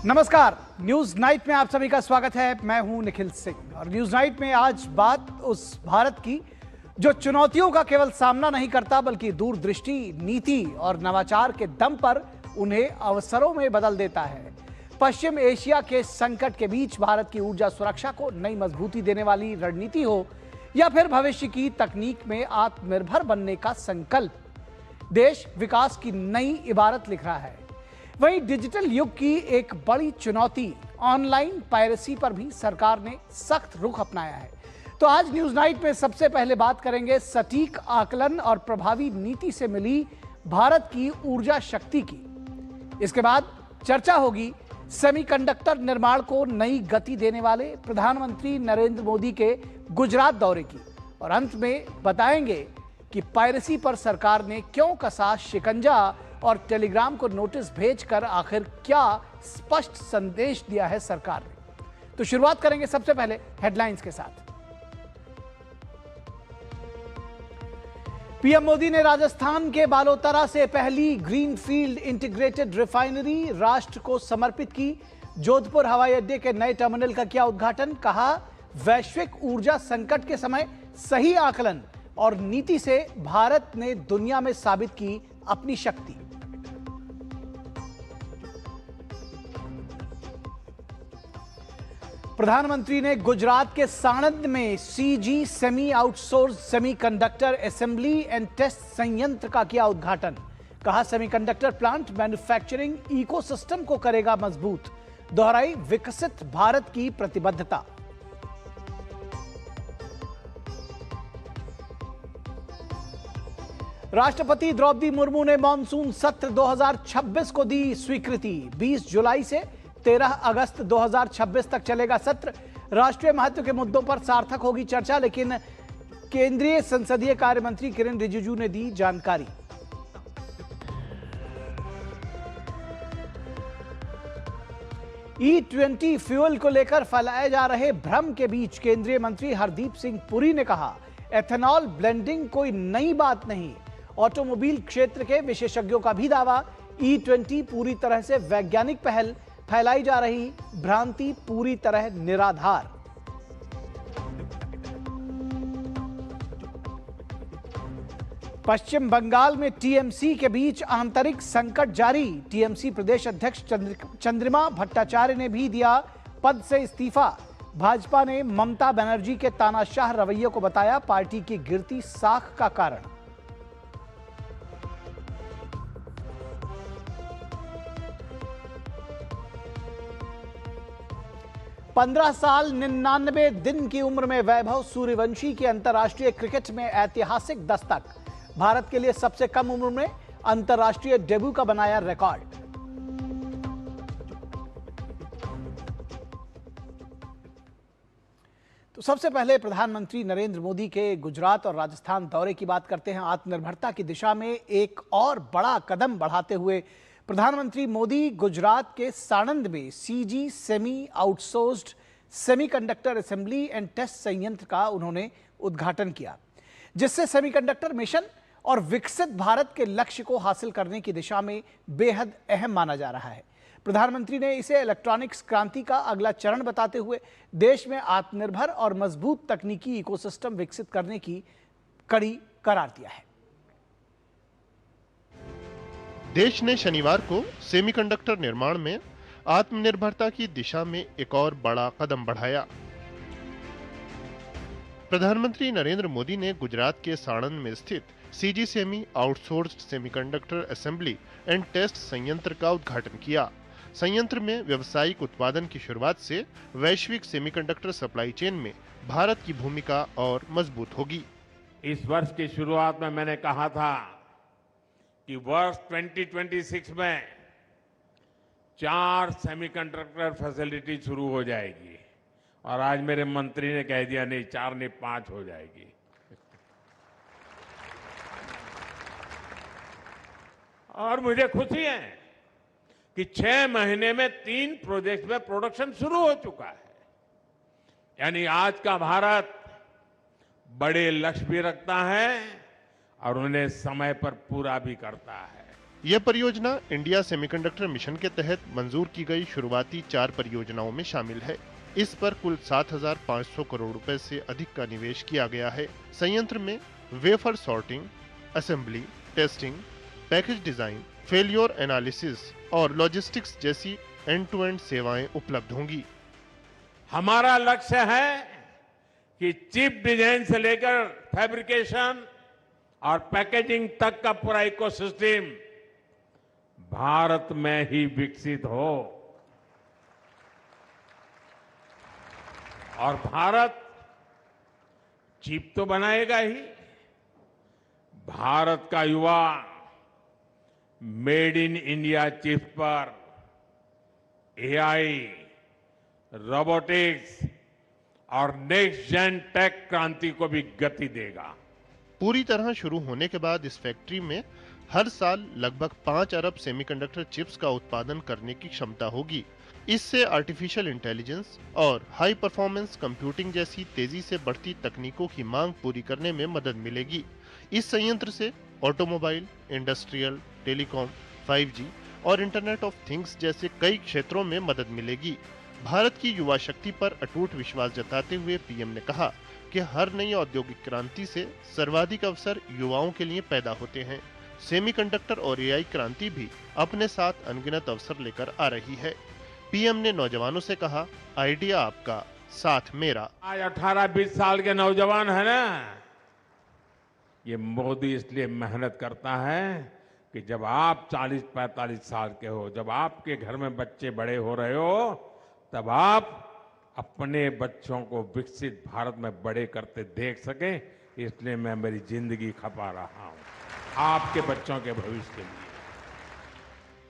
नमस्कार, news night में आप सभी का स्वागत है। मैं हूं निखिल सिंह और न्यूज नाइट में आज बात उस भारत की जो चुनौतियों का केवल सामना नहीं करता बल्कि दूरदृष्टि, नीति और नवाचार के दम पर उन्हें अवसरों में बदल देता है। पश्चिम एशिया के संकट के बीच भारत की ऊर्जा सुरक्षा को नई मजबूती देने वाली रणनीति हो या फिर भविष्य की तकनीक में आत्मनिर्भर बनने का संकल्प, देश विकास की नई इबारत लिख रहा है। वहीं डिजिटल युग की एक बड़ी चुनौती ऑनलाइन पायरेसी पर भी सरकार ने सख्त रुख अपनाया है। तो आज न्यूज नाइट में सबसे पहले बात करेंगे सटीक आकलन और प्रभावी नीति से मिली भारत की ऊर्जा शक्ति की। इसके बाद चर्चा होगी सेमीकंडक्टर निर्माण को नई गति देने वाले प्रधानमंत्री नरेंद्र मोदी के गुजरात दौरे की और अंत में बताएंगे कि पायरेसी पर सरकार ने क्यों कसा शिकंजा और टेलीग्राम को नोटिस भेजकर आखिर क्या स्पष्ट संदेश दिया है सरकार ने। तो शुरुआत करेंगे सबसे पहले हेडलाइंस के साथ। पीएम मोदी ने राजस्थान के बालोतरा से पहली ग्रीनफील्ड इंटीग्रेटेड रिफाइनरी राष्ट्र को समर्पित की। जोधपुर हवाई अड्डे के नए टर्मिनल का किया उद्घाटन। कहा, वैश्विक ऊर्जा संकट के समय सही आकलन और नीति से भारत ने दुनिया में साबित की अपनी शक्ति। प्रधानमंत्री ने गुजरात के साणंद में CG Semi outsource semiconductor assembly and test संयंत्र का किया उद्घाटन। कहा, सेमीकंडक्टर प्लांट मैन्युफैक्चरिंग इकोसिस्टम को करेगा मजबूत। दोहराई विकसित भारत की प्रतिबद्धता। राष्ट्रपति द्रौपदी मुर्मू ने मॉनसून सत्र 2026 को दी स्वीकृति। 20 जुलाई से 13 अगस्त 2026 तक चलेगा सत्र। राष्ट्रीय महत्व के मुद्दों पर सार्थक होगी चर्चा, लेकिन केंद्रीय संसदीय कार्य मंत्री किरेन रिजिजू ने दी जानकारी। E20 फ्यूल को लेकर फैलाए जा रहे भ्रम के बीच केंद्रीय मंत्री हरदीप सिंह पुरी ने कहा, एथेनॉल ब्लेंडिंग कोई नई बात नहीं। ऑटोमोबाइल क्षेत्र के विशेषज्ञों का भी दावा, E20 पूरी तरह से वैज्ञानिक पहल, फैलाई जा रही भ्रांति पूरी तरह निराधार। पश्चिम बंगाल में टीएमसी के बीच आंतरिक संकट जारी। टीएमसी प्रदेश अध्यक्ष चंद्रिमा भट्टाचार्य ने भी दिया पद से इस्तीफा। भाजपा ने ममता बनर्जी के तानाशाह रवैये को बताया पार्टी की गिरती साख का कारण। 15 साल 99 दिन की उम्र में वैभव सूर्यवंशी की अंतर्राष्ट्रीय क्रिकेट में ऐतिहासिक दस्तक। भारत के लिए सबसे कम उम्र में अंतर्राष्ट्रीय डेब्यू का बनाया रिकॉर्ड। तो सबसे पहले प्रधानमंत्री नरेंद्र मोदी के गुजरात और राजस्थान दौरे की बात करते हैं। आत्मनिर्भरता की दिशा में एक और बड़ा कदम बढ़ाते हुए प्रधानमंत्री मोदी गुजरात के साणंद में CG Semi outsourced semiconductor assembly and test संयंत्र का उन्होंने उद्घाटन किया, जिससे सेमीकंडक्टर मिशन और विकसित भारत के लक्ष्य को हासिल करने की दिशा में बेहद अहम माना जा रहा है। प्रधानमंत्री ने इसे इलेक्ट्रॉनिक्स क्रांति का अगला चरण बताते हुए देश में आत्मनिर्भर और मजबूत तकनीकी इकोसिस्टम विकसित करने की कड़ी करार दिया है। देश ने शनिवार को सेमीकंडक्टर निर्माण में आत्मनिर्भरता की दिशा में एक और बड़ा कदम बढ़ाया। प्रधानमंत्री नरेंद्र मोदी ने गुजरात के साणंद में स्थित CG Semi outsourced semiconductor assembly and test संयंत्र का उद्घाटन किया। संयंत्र में व्यावसायिक उत्पादन की शुरुआत से वैश्विक सेमीकंडक्टर सप्लाई चेन में भारत की भूमिका और मजबूत होगी। इस वर्ष की शुरुआत में मैंने कहा था कि वर्ष 2026 में 4 सेमीकंडक्टर फैसिलिटी शुरू हो जाएगी और आज मेरे मंत्री ने कह दिया नहीं 4 नहीं 5 हो जाएगी। और मुझे खुशी है कि 6 महीने में 3 प्रोजेक्ट में प्रोडक्शन शुरू हो चुका है। यानी आज का भारत बड़े लक्ष्य भी रखता है और उन्हें समय पर पूरा भी करता है। यह परियोजना इंडिया सेमीकंडक्टर मिशन के तहत मंजूर की गई शुरुआती 4 परियोजनाओं में शामिल है। इस पर कुल 7,500 करोड़ रुपए से अधिक का निवेश किया गया है। संयंत्र में wafer sorting, assembly, testing, package design, failure analysis और लॉजिस्टिक्स जैसी एंड टू एंड सेवाएं उपलब्ध होंगी। हमारा लक्ष्य है कि चिप डिजाइन से लेकर फैब्रिकेशन और पैकेजिंग तक का पूरा इकोसिस्टम भारत में ही विकसित हो और भारत चिप तो बनाएगा ही, भारत का युवा मेड इन इंडिया चिप पर एआई, रोबोटिक्स और नेक्स्ट जेन टेक क्रांति को भी गति देगा। पूरी तरह शुरू होने के बाद इस फैक्ट्री में हर साल लगभग 5 अरब सेमीकंडक्टर चिप्स का उत्पादन करने की क्षमता होगी। इससे आर्टिफिशियल इंटेलिजेंस और हाई परफॉर्मेंस कंप्यूटिंग जैसी तेजी से बढ़ती तकनीकों की मांग पूरी करने में मदद मिलेगी। इस संयंत्र से ऑटोमोबाइल, इंडस्ट्रियल, टेलीकॉम, 5G और इंटरनेट ऑफ थिंग्स जैसे कई क्षेत्रों में मदद मिलेगी। भारत की युवा शक्ति पर अटूट विश्वास जताते हुए पीएम ने कहा कि हर नई औद्योगिक क्रांति से सर्वाधिक अवसर युवाओं के लिए पैदा होते हैं। सेमीकंडक्टर और एआई क्रांति भी अपने साथ अनगिनत अवसर लेकर आ रही है। पीएम ने नौजवानों से कहा, आइडिया आपका, साथ मेरा। आज 18-20 साल के नौजवान है ना, ये मोदी इसलिए मेहनत करता है कि जब आप 40-45 साल के हो, जब आपके घर में बच्चे बड़े हो रहे हो, तब आप अपने बच्चों को विकसित भारत में बड़े करते देख सके। इसलिए मैं मेरी जिंदगी खपा रहा हूं आपके बच्चों के भविष्य के लिए।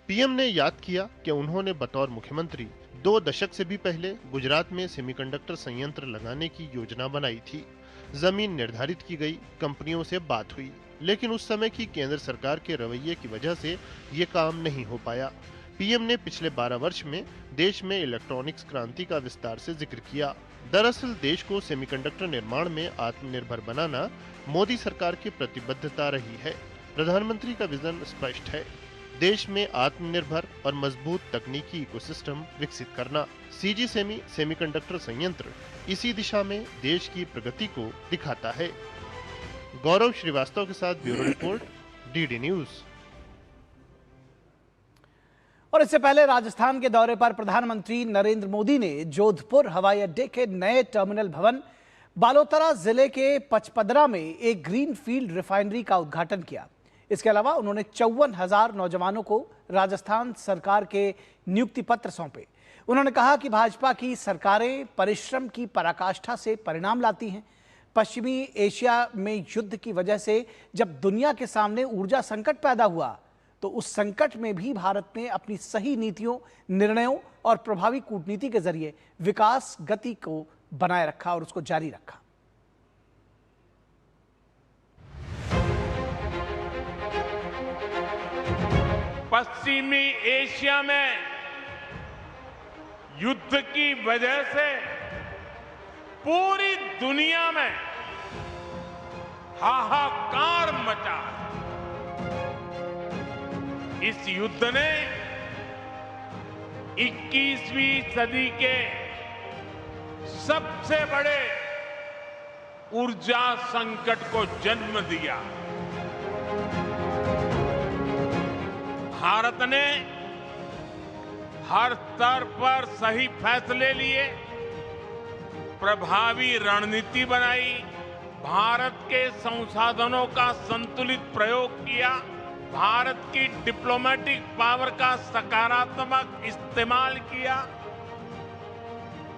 पीएम ने याद किया कि उन्होंने बतौर मुख्यमंत्री 2 दशक से भी पहले गुजरात में सेमीकंडक्टर संयंत्र लगाने की योजना बनाई थी। जमीन निर्धारित की गई, कंपनियों से बात हुई, लेकिन उस समय की केंद्र सरकार के रवैये की वजह से ये काम नहीं हो पाया। पीएम ने पिछले 12 वर्ष में देश में इलेक्ट्रॉनिक्स क्रांति का विस्तार से जिक्र किया। दरअसल देश को सेमीकंडक्टर निर्माण में आत्मनिर्भर बनाना मोदी सरकार की प्रतिबद्धता रही है। प्रधानमंत्री का विजन स्पष्ट है, देश में आत्मनिर्भर और मजबूत तकनीकी इकोसिस्टम विकसित करना। सीजी सेमी सेमीकंडक्टर संयंत्र इसी दिशा में देश की प्रगति को दिखाता है। गौरव श्रीवास्तव के साथ ब्यूरो रिपोर्ट, डीडी न्यूज। और इससे पहले राजस्थान के दौरे पर प्रधानमंत्री नरेंद्र मोदी ने जोधपुर हवाई अड्डे के नए टर्मिनल भवन बालोतरा जिले के पचपदरा में एक ग्रीन फील्ड रिफाइनरी का उद्घाटन किया। इसके अलावा उन्होंने 54,000 नौजवानों को राजस्थान सरकार के नियुक्ति पत्र सौंपे। उन्होंने कहा कि भाजपा की सरकारें परिश्रम की पराकाष्ठा से परिणाम लाती हैं। पश्चिमी एशिया में युद्ध की वजह से जब दुनिया के सामने ऊर्जा संकट पैदा हुआ, तो उस संकट में भी भारत ने अपनी सही नीतियों, निर्णयों और प्रभावी कूटनीति के जरिए विकास गति को बनाए रखा और उसको जारी रखा। पश्चिमी एशिया में युद्ध की वजह से पूरी दुनिया में हाहाकार मचा है। इस युद्ध ने 21वीं सदी के सबसे बड़े ऊर्जा संकट को जन्म दिया। भारत ने हर स्तर पर सही फैसले लिए, प्रभावी रणनीति बनाई, भारत के संसाधनों का संतुलित प्रयोग किया, भारत की डिप्लोमेटिक पावर का सकारात्मक इस्तेमाल किया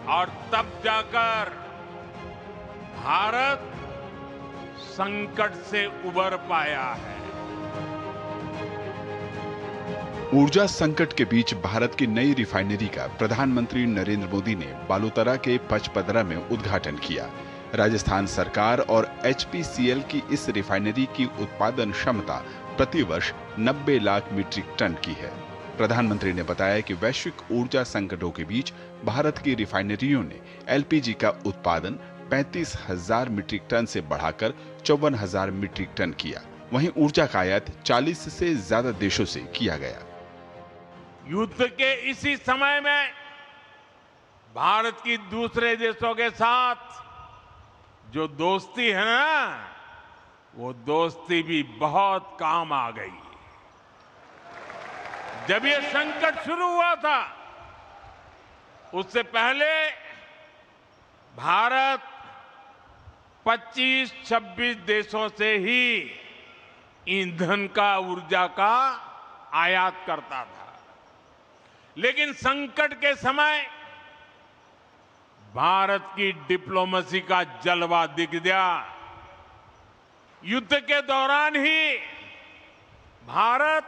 और तब जाकर भारत संकट से उबर पाया है। ऊर्जा संकट के बीच भारत की नई रिफाइनरी का प्रधानमंत्री नरेंद्र मोदी ने बालोतरा के पचपदरा में उद्घाटन किया। राजस्थान सरकार और एचपीसीएल की इस रिफाइनरी की उत्पादन क्षमता प्रति वर्ष 90 लाख मीट्रिक टन की है। प्रधानमंत्री ने बताया कि वैश्विक ऊर्जा संकटों के बीच भारत की रिफाइनरियों ने एलपीजी का उत्पादन 35,000 मीट्रिक टन से बढ़ाकर 54,000 मीट्रिक टन किया। वहीं ऊर्जा का आयात 40 से ज्यादा देशों से किया गया। युद्ध के इसी समय में भारत की दूसरे देशों के साथ जो दोस्ती है ना, वो दोस्ती भी बहुत काम आ गई। जब ये संकट शुरू हुआ था, उससे पहले भारत 25-26 देशों से ही ईंधन का, ऊर्जा का आयात करता था। लेकिन संकट के समय भारत की डिप्लोमेसी का जलवा दिख गया। युद्ध के दौरान ही भारत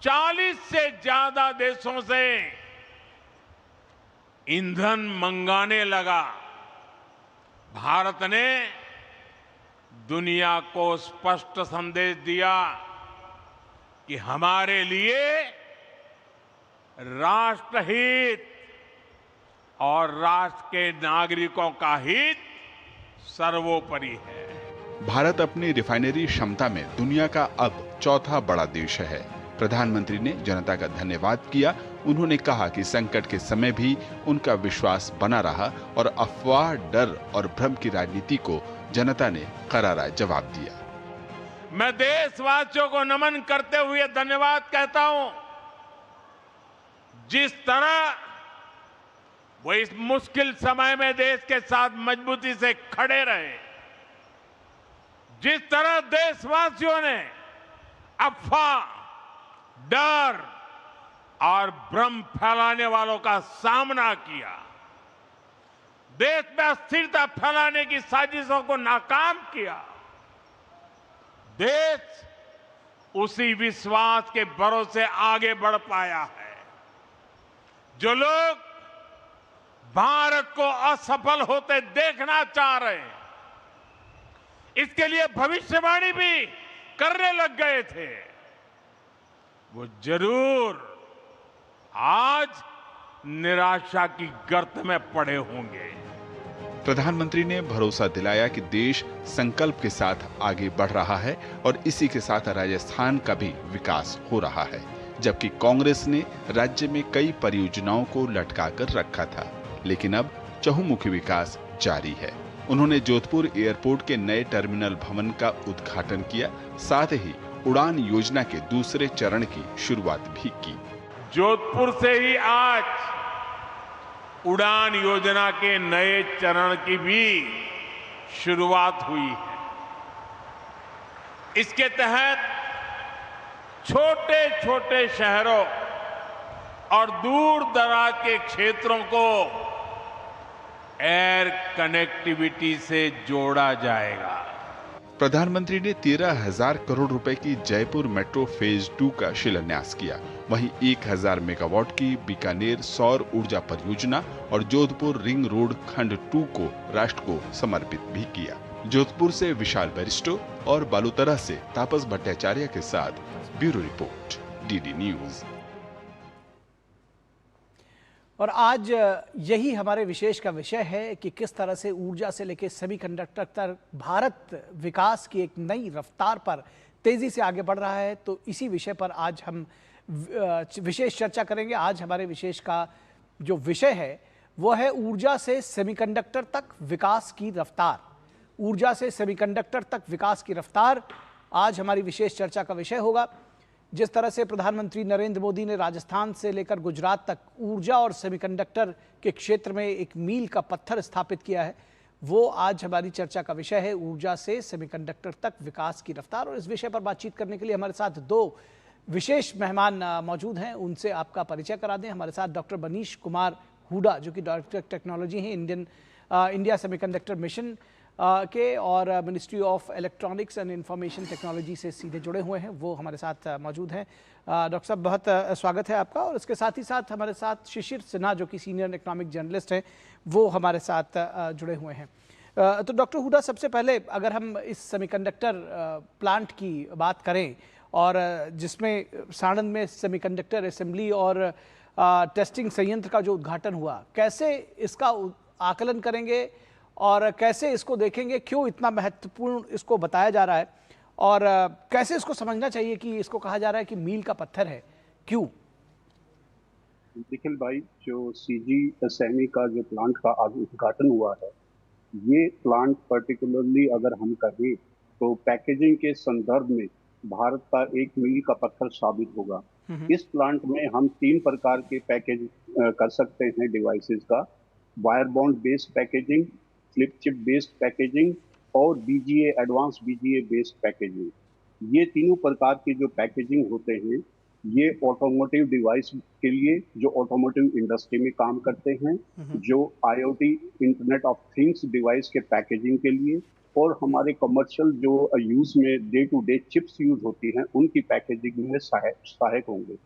40 से ज्यादा देशों से ईंधन मंगाने लगा। भारत ने दुनिया को स्पष्ट संदेश दिया कि हमारे लिए राष्ट्रहित और राष्ट्र के नागरिकों का हित सर्वोपरि है। भारत अपनी रिफाइनरी क्षमता में दुनिया का अब चौथा बड़ा देश है। प्रधानमंत्री ने जनता का धन्यवाद किया। उन्होंने कहा कि संकट के समय भी उनका विश्वास बना रहा और अफवाह, डर और भ्रम की राजनीति को जनता ने करारा जवाब दिया। मैं देशवासियों को नमन करते हुए धन्यवाद कहता हूं। जिस तरह वो इस मुश्किल समय में देश के साथ मजबूती से खड़े रहे, जिस तरह देशवासियों ने अफवाह, डर और भ्रम फैलाने वालों का सामना किया, देश में अस्थिरता फैलाने की साजिशों को नाकाम किया, देश उसी विश्वास के भरोसे आगे बढ़ पाया है। जो लोग भारत को असफल होते देखना चाह रहे हैं, इसके लिए भविष्यवाणी भी करने लग गए थे, वो जरूर आज निराशा की गर्त में पड़े होंगे। प्रधानमंत्री ने भरोसा दिलाया कि देश संकल्प के साथ आगे बढ़ रहा है और इसी के साथ राजस्थान का भी विकास हो रहा है, जबकि कांग्रेस ने राज्य में कई परियोजनाओं को लटका कर रखा था, लेकिन अब चहुमुखी विकास जारी है। उन्होंने जोधपुर एयरपोर्ट के नए टर्मिनल भवन का उद्घाटन किया, साथ ही उड़ान योजना के दूसरे चरण की शुरुआत भी की। जोधपुर से ही आज उड़ान योजना के नए चरण की भी शुरुआत हुई है। इसके तहत छोटे छोटे शहरों और दूर दराज के क्षेत्रों को एयर कनेक्टिविटी से जोड़ा जाएगा। प्रधानमंत्री ने 13,000 करोड़ रुपए की जयपुर मेट्रो फेज 2 का शिलान्यास किया। वहीं 1,000 मेगावाट की बीकानेर सौर ऊर्जा परियोजना और जोधपुर रिंग रोड खंड 2 को राष्ट्र को समर्पित भी किया। जोधपुर से विशाल बैरिस्टो और बालोतरा से तापस भट्टाचार्य के साथ ब्यूरो रिपोर्ट, डीडी न्यूज। और आज यही हमारे विशेष का विषय है कि किस तरह से ऊर्जा से लेकर सेमीकंडक्टर तक भारत विकास की एक नई रफ्तार पर तेजी से आगे बढ़ रहा है। तो इसी विषय पर आज हम विशेष चर्चा करेंगे। आज हमारे विशेष का जो विषय है वो है ऊर्जा से सेमीकंडक्टर तक विकास की रफ्तार। ऊर्जा से सेमीकंडक्टर तक विकास की रफ्तार आज हमारी विशेष चर्चा का विषय होगा। जिस तरह से प्रधानमंत्री नरेंद्र मोदी ने राजस्थान से लेकर गुजरात तक ऊर्जा और सेमीकंडक्टर के क्षेत्र में एक मील का पत्थर स्थापित किया है, वो आज हमारी चर्चा का विषय है, ऊर्जा से सेमीकंडक्टर तक विकास की रफ्तार। और इस विषय पर बातचीत करने के लिए हमारे साथ दो विशेष मेहमान मौजूद हैं, उनसे आपका परिचय करा दें। हमारे साथ डॉक्टर मनीष कुमार हुडा, जो कि डायरेक्टर टेक्नोलॉजी हैं इंडिया सेमीकंडक्टर मिशन के और ministry of electronics and information technology से सीधे जुड़े हुए हैं, वो हमारे साथ मौजूद हैं। डॉक्टर साहब, बहुत स्वागत है आपका। और इसके साथ ही साथ हमारे साथ शिशिर सिन्हा, जो कि सीनियर इकोनॉमिक जर्नलिस्ट हैं, वो हमारे साथ जुड़े हुए हैं। तो डॉक्टर हुडा, सबसे पहले अगर हम इस सेमीकंडक्टर प्लांट की बात करें और जिसमें साणंद में सेमीकंडक्टर असेंबली और टेस्टिंग संयंत्र का जो उद्घाटन हुआ, कैसे इसका आकलन करेंगे और कैसे इसको देखेंगे, क्यों इतना महत्वपूर्ण इसको बताया जा रहा है, और कैसे इसको समझना चाहिए कि इसको कहा जा रहा है कि मील का पत्थर है, क्यों? निखिल भाई, जो सीजी सैमी का जो प्लांट का आज उद्घाटन हुआ है, ये प्लांट पर्टिकुलरली अगर हम कहें तो पैकेजिंग के संदर्भ में भारत का एक मील का पत्थर साबित होगा। इस प्लांट में हम 3 प्रकार के पैकेज कर सकते हैं डिवाइसेस का: wire bond based packaging, flip chip based packaging और BGA advance BGA based packaging. ये तीनों प्रकार के जो पैकेजिंग होते हैं, ये ऑटोमोटिव डिवाइस के लिए, जो ऑटोमोटिव इंडस्ट्री में काम करते हैं, जो IOT internet of things device के पैकेजिंग के लिए, और हमारे कमर्शियल जो यूज में day to day chips use होती हैं, उनकी पैकेजिंग में सहायक होंगे।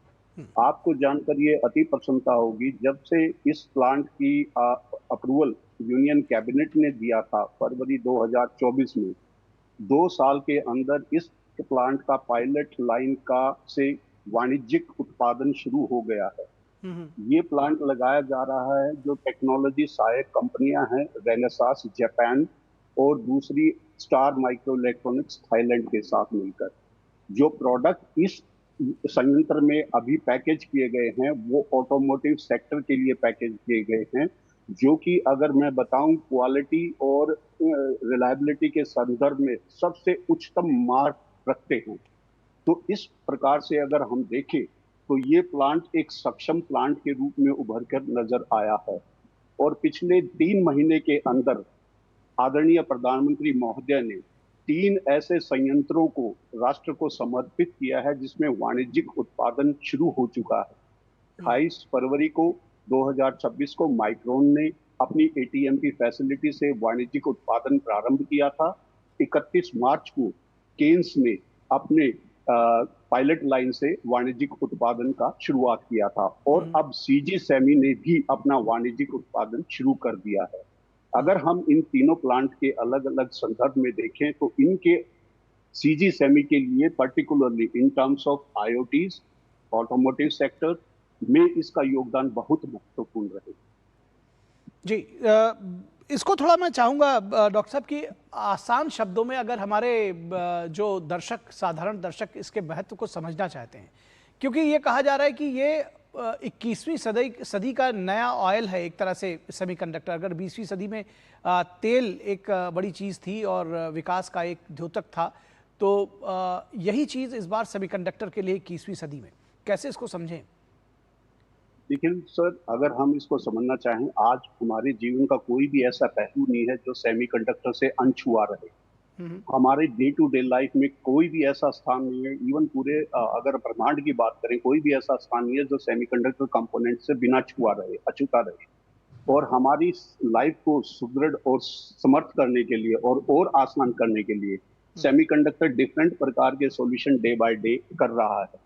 आपको जानकर ये अति प्रसन्नता होगी, जब से इस प्लांट की अप्रूवल यूनियन कैबिनेट ने दिया था फरवरी 2024 में, 2 साल के अंदर इस प्लांट का पायलट लाइन का से वाणिज्यिक उत्पादन शुरू हो गया है। ये प्लांट लगाया जा रहा है जो टेक्नोलॉजी सहायक कंपनियां हैं, रेनेसास जापान और दूसरी स्टार माइक्रो इलेक्ट्रॉनिक्स थाईलैंड के साथ मिलकर। जो प्रोडक्ट इस संयंत्र में अभी पैकेज किए गए हैं, वो ऑटोमोटिव सेक्टर के लिए पैकेज किए गए हैं, जो कि अगर मैं बताऊं क्वालिटी और रिलायबिलिटी के संदर्भ में सबसे उच्चतम मार्क रखते हैं। तो इस प्रकार से अगर हम देखें तो ये प्लांट एक सक्षम प्लांट के रूप में उभर कर नजर आया है। और पिछले 3 महीने के अंदर आदरणीय प्रधानमंत्री महोदय ने 3 ऐसे संयंत्रों को राष्ट्र को समर्पित किया है जिसमें वाणिज्यिक उत्पादन शुरू हो चुका है। 28 फरवरी को 2026 को माइक्रोन ने अपनी एटीएमपी फैसिलिटी से वाणिज्यिक उत्पादन प्रारंभ किया था। 31 मार्च को केन्स ने अपने पायलट लाइन से वाणिज्यिक उत्पादन का शुरुआत किया था, और अब सीजी सैमी ने भी अपना वाणिज्यिक उत्पादन शुरू कर दिया है। अगर हम इन तीनों प्लांट के अलग अलग संदर्भ में देखें तो इनके सीजी सेमी के लिए particularly in terms of IoTs, automotive sector में इसका योगदान बहुत महत्वपूर्ण रहे। जी, इसको थोड़ा मैं चाहूँगा डॉक्टर साहब कि आसान शब्दों में अगर हमारे जो दर्शक, साधारण दर्शक इसके महत्व को समझना चाहते हैं, क्योंकि ये कहा जा रहा है कि ये 21वीं सदी का नया ऑयल है एक तरह से सेमीकंडक्टर। अगर 20वीं सदी में तेल एक बड़ी चीज़ थी और विकास का एक द्योतक था, तो यही चीज़ इस बार सेमीकंडक्टर के लिए 21वीं सदी में, कैसे इसको समझें? देखिए सर, अगर हम इसको समझना चाहें, आज हमारे जीवन का कोई भी ऐसा पहलू नहीं है जो सेमीकंडक्टर से अनछुआ रहे। हमारे डे टू डे लाइफ में कोई भी ऐसा स्थान नहीं है, इवन पूरे अगर ब्रह्मांड की बात करें, कोई भी ऐसा स्थान नहीं है जो सेमीकंडक्टर कंपोनेंट से बिना छुआ रहे, अछूता रहे। और हमारी लाइफ को सुदृढ़ और समर्थ करने के लिए और आसान करने के लिए सेमीकंडक्टर डिफरेंट प्रकार के सॉल्यूशन डे बाय डे कर रहा है।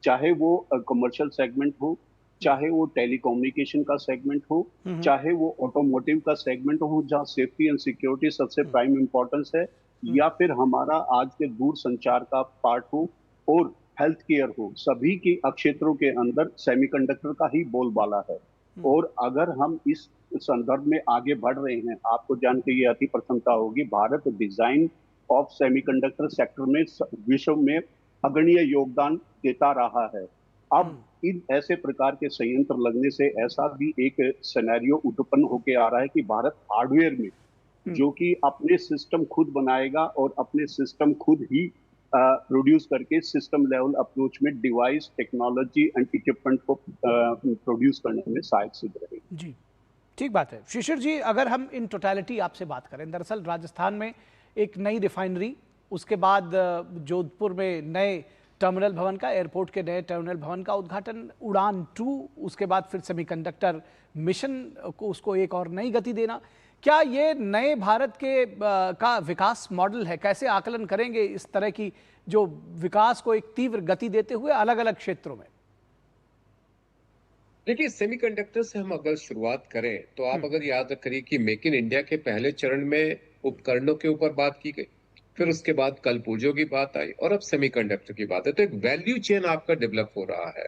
चाहे वो कमर्शियल सेगमेंट हो, चाहे वो टेलीकम्युनिकेशन का सेगमेंट हो, चाहे वो ऑटोमोटिव का सेगमेंट हो जहाँ सेफ्टी एंड सिक्योरिटी सबसे प्राइम इंपॉर्टेंस है, या फिर हमारा आज के दूर संचार का पार्ट हो और हेल्थ केयर हो, सभी के क्षेत्रों के अंदर सेमीकंडक्टर का ही बोलबाला है। और अगर हम इस संदर्भ में आगे बढ़ रहे हैं, आपको जान के ये अति प्रसन्नता होगी, Bharat design of semiconductor sector में विश्व में अग्रणीय योगदान देता रहा है। अब इन ऐसे प्रकार के संयंत्र लगने से ऐसा भी एक सिनेरियो उत्पन्न होके आ रहा है कि भारत हार्डवेयर में जो कि अपने सिस्टम खुद बनाएगा और अपने सिस्टम खुद ही प्रोड्यूस करके सिस्टम लेवल अप्रोच में डिवाइस, टेक्नोलॉजी एंड इक्विपमेंट को प्रोड्यूस करने में सहायक सिद्ध रहेगी। जी, ठीक बात है। शिशिर जी, अगर हम इन टोटलिटी आपसे बात करें, दरअसल राजस्थान में एक नई रिफाइनरी, उसके बाद जोधपुर में नए टर्मिनल भवन का, एयरपोर्ट के नए टर्मिनल भवन का उद्घाटन, उड़ान 2, उसके बाद फिर सेमीकंडक्टर मिशन को, उसको एक और नई गति देना। क्या ये नए भारत के का विकास मॉडल है? कैसे आकलन करेंगे इस तरह की जो विकास को एक तीव्र गति देते हुए अलग अलग क्षेत्रों में? देखिए, सेमीकंडक्टर से हम अगर शुरुआत करें तो आप अगर याद करिए कि मेक इन इंडिया के पहले चरण में उपकरणों के ऊपर बात की गई, फिर उसके बाद कल पुर्जों की बात आई और अब सेमीकंडक्टर की बात है। तो एक वैल्यू चेन आपका डेवलप हो रहा है,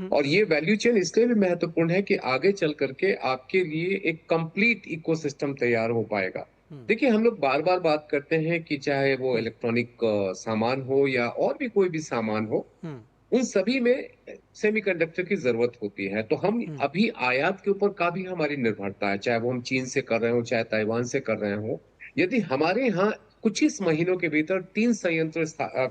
और ये वैल्यू चेन इसलिए भी महत्वपूर्ण है कि आगे चल करके आपके लिए एक कंप्लीट इकोसिस्टम तैयार हो पाएगा। देखिए, हम लोग बार बार बात करते हैं कि चाहे वो इलेक्ट्रॉनिक सामान हो या और भी कोई भी सामान हो, उन सभी में सेमीकंडक्टर की जरूरत होती है। तो हम अभी आयात के ऊपर काफी हमारी निर्भरता है, चाहे वो हम चीन से कर रहे हो, चाहे ताइवान से कर रहे हो। यदि हमारे यहाँ कुछ ही महीनों के भीतर 3 संयंत्र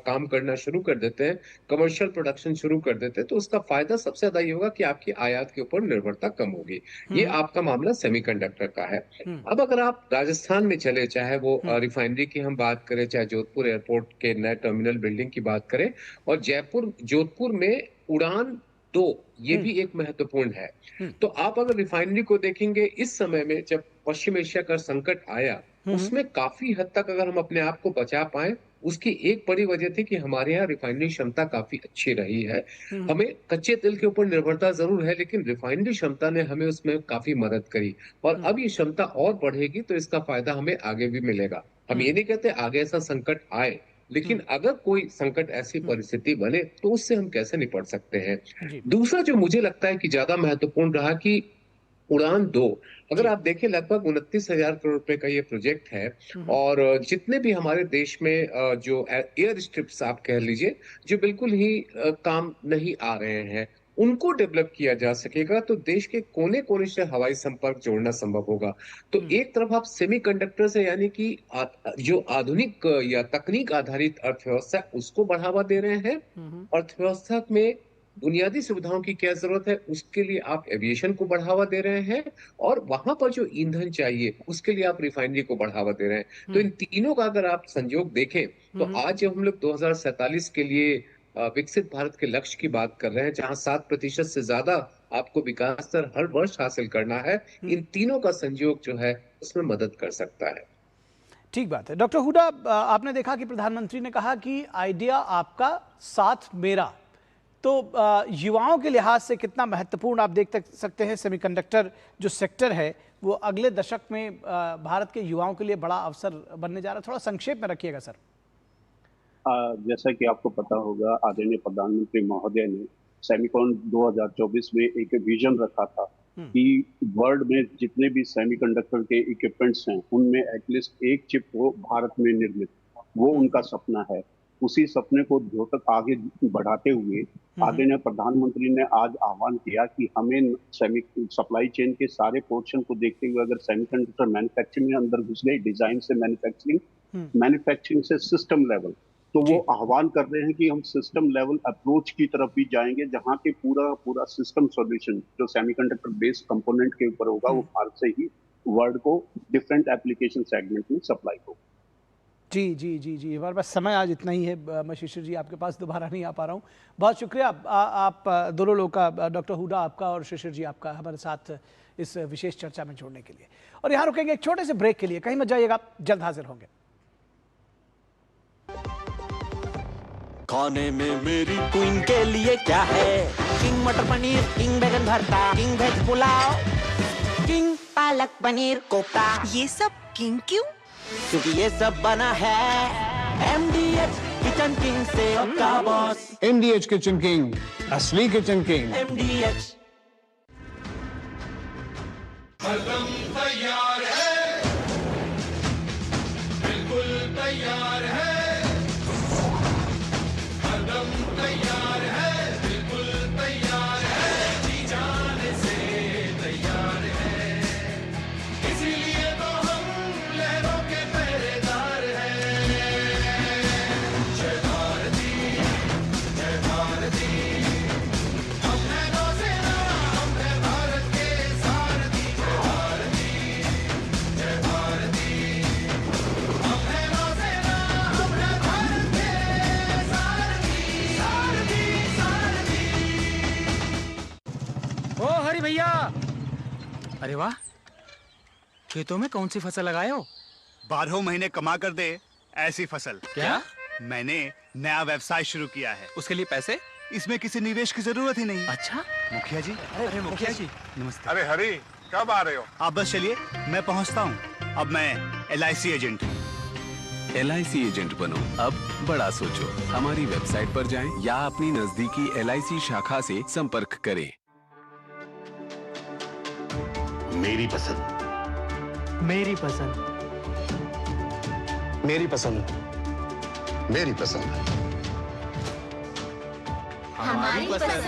काम करना शुरू कर देते हैं, कमर्शियल प्रोडक्शन शुरू कर देते हैं, तो उसका फायदा सबसे ज्यादा ये होगा कि आपकी आयात के ऊपर निर्भरता कम होगी। ये आपका मामला सेमीकंडक्टर का है। अब अगर आप राजस्थान में चले, चाहे वो रिफाइनरी की हम बात करें, चाहे जोधपुर एयरपोर्ट के नए टर्मिनल बिल्डिंग की बात करें, और जोधपुर में उड़ान 2, ये भी एक महत्वपूर्ण है। तो आप अगर रिफाइनरी को देखेंगे, इस समय में जब पश्चिम एशिया का संकट आया, उसमें काफी हद तक अगर हम अपने आप को बचा पाए, उसकी एक बड़ी वजह थी कि हमारे यहाँ रिफाइनरी क्षमता काफी अच्छी रही है। हमें कच्चे तेल के ऊपर निर्भरता जरूर है, लेकिन रिफाइनरी क्षमता ने हमें उसमें काफी मदद करी, और अब ये क्षमता और बढ़ेगी तो इसका फायदा हमें आगे भी मिलेगा। हम ये नहीं कहते आगे ऐसा संकट आए, लेकिन अगर कोई संकट ऐसी परिस्थिति बने तो उससे हम कैसे निपट सकते हैं। दूसरा जो मुझे लगता है कि ज्यादा महत्वपूर्ण रहा कि उड़ान 2, अगर आप देखें लगभग 29,000 करोड़ रुपए का ये प्रोजेक्ट है, और जितने भी हमारे देश में जो एयर स्ट्रिप्स आप कह लीजिए, जो बिल्कुल ही काम नहीं आ रहे हैं, उनको डेवलप किया जा सकेगा तो देश के कोने कोने से हवाई संपर्क जोड़ना संभव होगा। तो एक तरफ आप सेमीकंडक्टर से, यानी कि जो आधुनिक या तकनीक आधारित अर्थव्यवस्था, उसको बढ़ावा दे रहे हैं। अर्थव्यवस्था में बुनियादी सुविधाओं की क्या जरूरत है, उसके लिए आप एविएशन को बढ़ावा दे रहे हैं, और वहां पर जो ईंधन चाहिए उसके लिए आप रिफाइनरी को बढ़ावा दे रहे हैं। तो इन तीनों का अगर आप संयोग देखें, तो आज जब हम लोग 2047 के लिए विकसित भारत के लक्ष्य की बात कर रहे हैं, जहां 7% से ज्यादा आपको विकास दर हर वर्ष हासिल करना है, इन तीनों का संयोग जो है उसमें मदद कर सकता है। ठीक बात है। डॉक्टर हुडा, आपने देखा कि प्रधानमंत्री ने कहा कि आइडिया आपका, साथ मेरा, तो युवाओं के लिहाज से कितना महत्वपूर्ण आप देख सकते हैं सेमीकंडक्टर जो सेक्टर है, वो अगले दशक में भारत के युवाओं के लिए बड़ा अवसर बनने जा रहा है। थोड़ा संक्षेप में रखिएगा सर। जैसा कि आपको पता होगा, आदरणीय प्रधानमंत्री महोदय ने सेमीकॉन 2024 में एक विजन रखा था कि वर्ल्ड में जितने भी सेमीकंडक्टर के इक्विपमेंट्स हैं, उनमें एटलीस्ट एक चिप हो भारत में निर्मित। वो उनका सपना है। उसी सपने को द्योतक आगे बढ़ाते हुए आदरणीय प्रधानमंत्री ने आज आह्वान किया कि हमें सप्लाई चेन के सारे पोर्शन को देखते हुए, अगर सेमीकंडक्टर मैन्युफैक्चरिंग में अंदर घुस गए, डिजाइन से मैन्युफैक्चरिंग से सिस्टम लेवल, तो वो आह्वान कर रहे हैं कि हम सिस्टम लेवल अप्रोच की तरफ भी जाएंगे, जहां के पूरा सिस्टम सॉल्यूशन जो सेमीकंडक्टर बेस्ड कंपोनेंट के ऊपर होगा, वो भारत से ही वर्ल्ड को डिफरेंट एप्लीकेशन सेगमेंट में सप्लाई होगा। जी जी जी जी, हमारे पास समय आज इतना ही है। मैं शिशिर जी आपके पास दोबारा नहीं आ पा रहा हूँ। बहुत शुक्रिया आप दोनों लोग का, डॉक्टर हुडा आपका और शिशिर जी आपका, हमारे साथ इस विशेष चर्चा में जोड़ने के लिए। और यहाँ रुकेंगे एक छोटे से ब्रेक के लिए, कहीं मत जाइएगा, जल्द हाजिर होंगे। खाने में मेरी क्वीन के लिए क्या है? किंग मटर पनीर, किंग बैगन भरता, king veg pulao, king palak paneer kofta. ये सब किंग क्यों? क्योंकि ये सब बना है MDH किचन किंग से का बॉस। MDH किचन किंग, असली किचन किंग। MDH हरदम तैयार है, बिल्कुल तैयार है, हरदम तैयार है, बिल्कुल तैयार है, जी जाने से तैयार है, इसीलिए तो हम लहरों के पहरेदार हैं। जय भारती, जय भारती, हम हैं नौसेना, हम हैं भारत के सारथी। जय भारती, जय भारती, हम हैं नौसेना, हम हैं भारत के सारथी, सारथी, सारथी। ओ हरि भैया, अरे वाह, खेतों में कौन सी फसल लगाए हो? 12 महीने कमा कर दे ऐसी फसल। क्या? मैंने नया व्यवसाय शुरू किया है। उसके लिए पैसे? इसमें किसी निवेश की जरूरत ही नहीं। अच्छा, मुखिया जी। अरे मुखिया जी, नमस्ते। अरे हरी, कब आ रहे हो? आप बस चलिए, मैं पहुंचता हूं। अब मैं LIC एजेंट हूं। LIC एजेंट बनो, अब बड़ा सोचो। हमारी वेबसाइट पर जाएं या अपनी नजदीकी LIC शाखा से संपर्क करें। मेरी पसंद, मेरी पसंद। मेरी पसंद, मेरी पसंद, हमारी पसंद,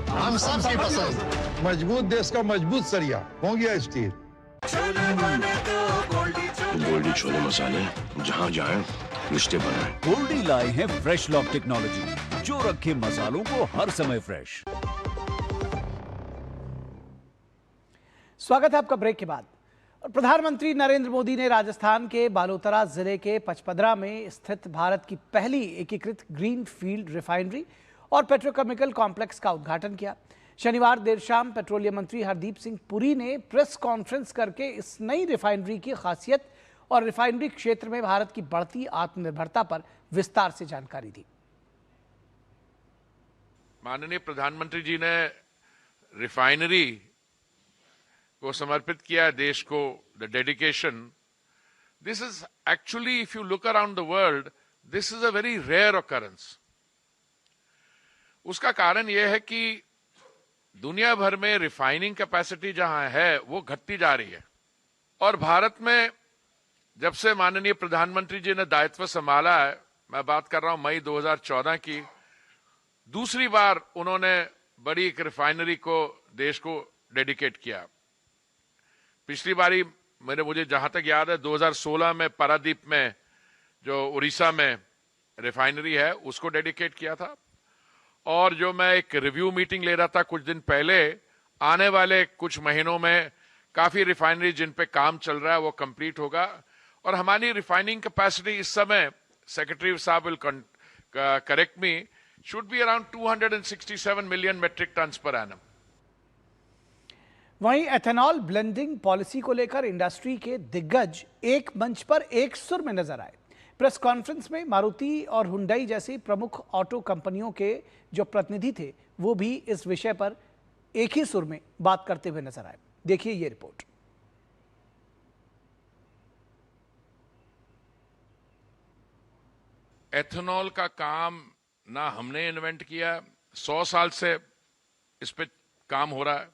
हम सबकी पसंद। मजबूत देश का मजबूत सरिया हो गया स्टील। गोल्डी छोले मसाले जहाँ जाए रिश्ते बनाए। गोल्डी लाए हैं फ्रेश लॉक टेक्नोलॉजी जो रखे मसालों को हर समय फ्रेश। स्वागत है आपका ब्रेक के बाद। और प्रधानमंत्री नरेंद्र मोदी ने राजस्थान के बालोतरा जिले के पचपदरा में स्थित भारत की पहली एकीकृत ग्रीन फील्ड रिफाइनरी और पेट्रोकेमिकल कॉम्प्लेक्स का उद्घाटन किया। शनिवार देर शाम पेट्रोलियम मंत्री हरदीप सिंह पुरी ने प्रेस कॉन्फ्रेंस करके इस नई रिफाइनरी की खासियत और रिफाइनरी क्षेत्र में भारत की बढ़ती आत्मनिर्भरता पर विस्तार से जानकारी दी। माननीय प्रधानमंत्री जी ने रिफाइनरी को समर्पित किया देश को, the dedication. This is actually, if you look around the world, this is a very rare occurrence. उसका कारण यह है कि दुनिया भर में रिफाइनिंग कैपेसिटी जहां है वो घटती जा रही है, और भारत में जब से माननीय प्रधानमंत्री जी ने दायित्व संभाला है, मैं बात कर रहा हूं मई 2014 की, दूसरी बार उन्होंने बड़ी एक रिफाइनरी को देश को डेडिकेट किया। पिछली बारी मुझे जहां तक याद है 2016 में पारादीप में जो उड़ीसा में रिफाइनरी है उसको डेडिकेट किया था। और जो मैं एक रिव्यू मीटिंग ले रहा था कुछ दिन पहले, आने वाले कुछ महीनों में काफी रिफाइनरी जिन पे काम चल रहा है वो कंप्लीट होगा, और हमारी रिफाइनिंग कैपेसिटी इस समय, सेक्रेटरी साहब will correct me, should be around 267 million metric tons per annum. वहीं एथेनॉल ब्लेंडिंग पॉलिसी को लेकर इंडस्ट्री के दिग्गज एक मंच पर एक सुर में नजर आए। प्रेस कॉन्फ्रेंस में मारुति और हुंडई जैसी प्रमुख ऑटो कंपनियों के जो प्रतिनिधि थे वो भी इस विषय पर एक ही सुर में बात करते हुए नजर आए। देखिए ये रिपोर्ट। एथेनॉल का काम ना हमने इन्वेंट किया, 100 साल से इस पे काम हो रहा है।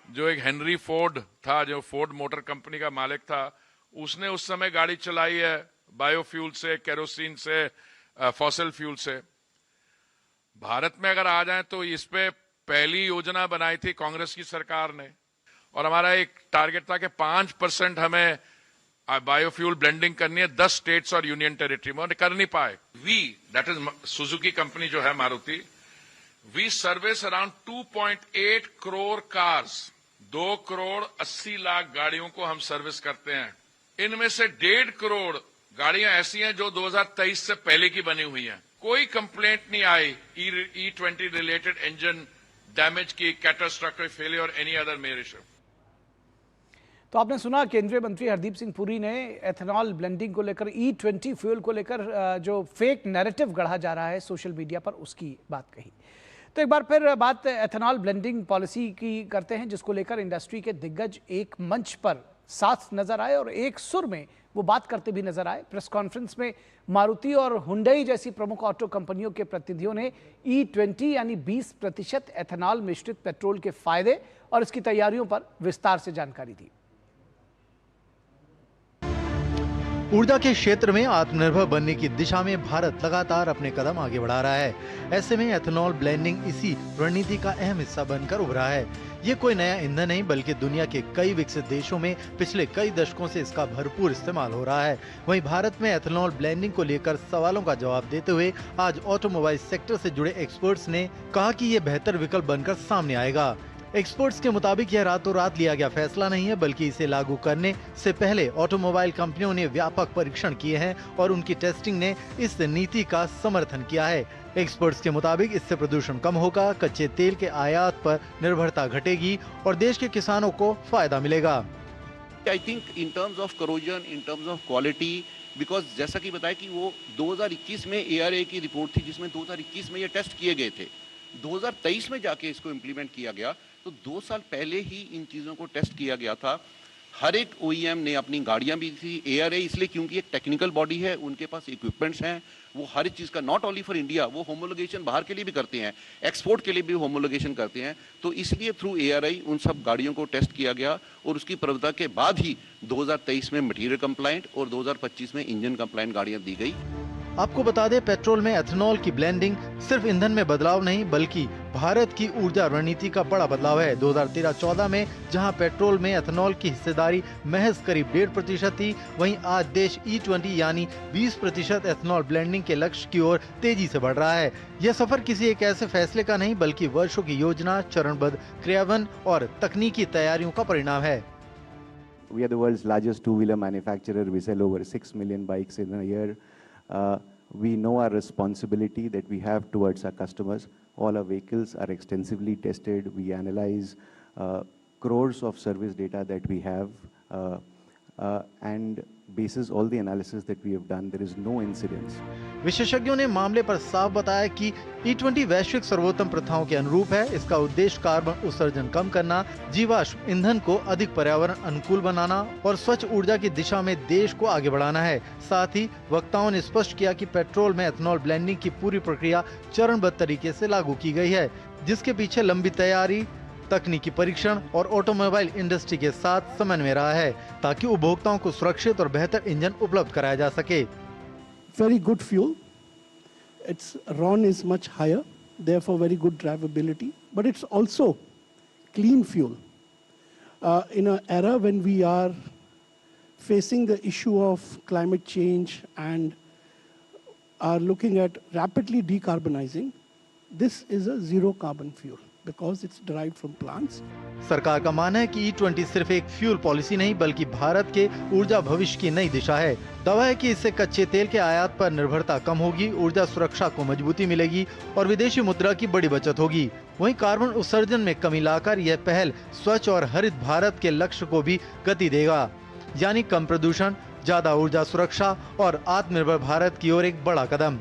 जो एक हेनरी फोर्ड था, जो फोर्ड मोटर कंपनी का मालिक था, उसने उस समय गाड़ी चलाई है बायोफ्यूल से, केरोसिन से, फॉसिल फ्यूल से। भारत में अगर आ जाए तो इस पे पहली योजना बनाई थी कांग्रेस की सरकार ने, और हमारा एक टारगेट था कि 5% हमें बायोफ्यूल ब्लेंडिंग करनी है 10 स्टेट्स और यूनियन टेरिटरी में, और कर नहीं पाए। We, that is Suzuki company जो है Maruti, we service around 2.8 crore cars, 2 crore 80 lakh गाड़ियों को हम सर्विस करते हैं। इनमें से 1.5 करोड़ गाड़ियां ऐसी हैं जो 2023 से पहले की बनी हुई हैं। कोई कंप्लेंट नहीं आई E20 रिलेटेड इंजन डैमेज की, कैटास्ट्रोफिक फेलियर और एनी अदर मेजर इशू। तो आपने सुना केंद्रीय मंत्री हरदीप सिंह पुरी ने एथेनॉल ब्लेंडिंग को लेकर, E20 फ्यूल को लेकर जो फेक नैरेटिव गढ़ा जा रहा है सोशल मीडिया पर, उसकी बात कही। तो एक बार फिर बात एथेनॉल ब्लेंडिंग पॉलिसी की करते हैं, जिसको लेकर इंडस्ट्री के दिग्गज एक मंच पर साथ नजर आए और एक सुर में वो बात करते भी नजर आए। प्रेस कॉन्फ्रेंस में मारुति और हुंडई जैसी प्रमुख ऑटो कंपनियों के प्रतिनिधियों ने E20 यानी 20% एथेनॉल मिश्रित पेट्रोल के फायदे और इसकी तैयारियों पर विस्तार से जानकारी दी। ऊर्जा के क्षेत्र में आत्मनिर्भर बनने की दिशा में भारत लगातार अपने कदम आगे बढ़ा रहा है। ऐसे में एथेनॉल ब्लेंडिंग इसी रणनीति का अहम हिस्सा बनकर उभरा है। ये कोई नया ईंधन नहीं, बल्कि दुनिया के कई विकसित देशों में पिछले कई दशकों से इसका भरपूर इस्तेमाल हो रहा है। वहीं भारत में एथेनॉल ब्लेंडिंग को लेकर सवालों का जवाब देते हुए आज ऑटोमोबाइल सेक्टर से जुड़े एक्सपर्ट्स ने कहा कि ये बेहतर विकल्प बनकर सामने आएगा। एक्सपर्ट्स के मुताबिक यह रातों रात लिया गया फैसला नहीं है, बल्कि इसे लागू करने से पहले ऑटोमोबाइल कंपनियों ने व्यापक परीक्षण किए हैं और उनकी टेस्टिंग ने इस नीति का समर्थन किया है। एक्सपर्ट्स के मुताबिक इससे प्रदूषण कम होगा, कच्चे तेल के आयात पर निर्भरता घटेगी और देश के किसानों को फायदा मिलेगा। I think in terms of corrosion, in terms of quality, because जैसा कि बताया कि वो 2021 में ARA की रिपोर्ट थी जिसमें 2021 में ये टेस्ट किए गए थे, 2023 में जाके इसको इम्प्लीमेंट किया गया। तो 2 साल पहले ही इन चीज़ों को टेस्ट किया गया था। हर एक OEM ने अपनी गाड़ियां भी थी, ARA इसलिए क्योंकि एक टेक्निकल बॉडी है, उनके पास इक्विपमेंट्स हैं, वो हर चीज़ का नॉट ओनली फॉर इंडिया, वो होमोलोगेशन बाहर के लिए भी करते हैं, एक्सपोर्ट के लिए भी होमोलोगेशन करते हैं। तो इसलिए थ्रू ARI उन सब गाड़ियों को टेस्ट किया गया और उसकी प्रवृत्ता के बाद ही 2023 में मटीरियल कंप्लाइंट और 2025 में इंजन कंप्लाइंट गाड़ियां दी गई। आपको बता दें, पेट्रोल में एथेनॉल की ब्लेंडिंग सिर्फ ईंधन में बदलाव नहीं बल्कि भारत की ऊर्जा रणनीति का बड़ा बदलाव है। 2013-14 में जहां पेट्रोल में एथेनॉल की हिस्सेदारी महज करीब 1.5% थी, वहीं आज देश E20 यानी 20% एथेनॉल ब्लेंडिंग के लक्ष्य की ओर तेजी से बढ़ रहा है। यह सफर किसी एक ऐसे फैसले का नहीं बल्कि वर्षों की योजना, चरणबद्ध क्रियान्वयन और तकनीकी तैयारियों का परिणाम है। We are the world's largest two-wheeler manufacturer. We sell over 6 million bikes in a year. We know our responsibility that we have towards our customers. All our vehicles are extensively tested. We analyze crores of service data that we have, and basis all the analysis that we have done, there is no incidents. विशेषज्ञों ने मामले पर साफ बताया कि E20 वैश्विक सर्वोत्तम प्रथाओं के अनुरूप है। इसका उद्देश्य कार्बन उत्सर्जन कम करना, जीवाश्म ईंधन को अधिक पर्यावरण अनुकूल बनाना और स्वच्छ ऊर्जा की दिशा में देश को आगे बढ़ाना है। साथ ही वक्ताओं ने स्पष्ट किया कि पेट्रोल में एथेनॉल ब्लेंडिंग की पूरी प्रक्रिया चरणबद्ध तरीके से लागू की गई है, जिसके पीछे लंबी तैयारी, तकनीकी परीक्षण और ऑटोमोबाइल इंडस्ट्री के साथ समन्वय रहा है ताकि उपभोक्ताओं को सुरक्षित और बेहतर इंजन उपलब्ध कराया जा सके। Very good fuel. Its RON is much higher, therefore very good drivability. But it's also clean fuel. In an era when we are facing the issue of climate change and are looking at rapidly decarbonizing, this is a zero carbon fuel. Because it's derived from plants. सरकार का मानना है कि E20 सिर्फ एक fuel policy नहीं बल्कि भारत के ऊर्जा भविष्य की नई दिशा है। दावा है कि इससे कच्चे तेल के आयात पर निर्भरता कम होगी, ऊर्जा सुरक्षा को मजबूती मिलेगी और विदेशी मुद्रा की बड़ी बचत होगी। वहीं कार्बन उत्सर्जन में कमी लाकर यह पहल स्वच्छ और हरित भारत के लक्ष्य को भी गति देगा, यानी कम प्रदूषण, ज्यादा ऊर्जा सुरक्षा और आत्मनिर्भर भारत की ओर एक बड़ा कदम।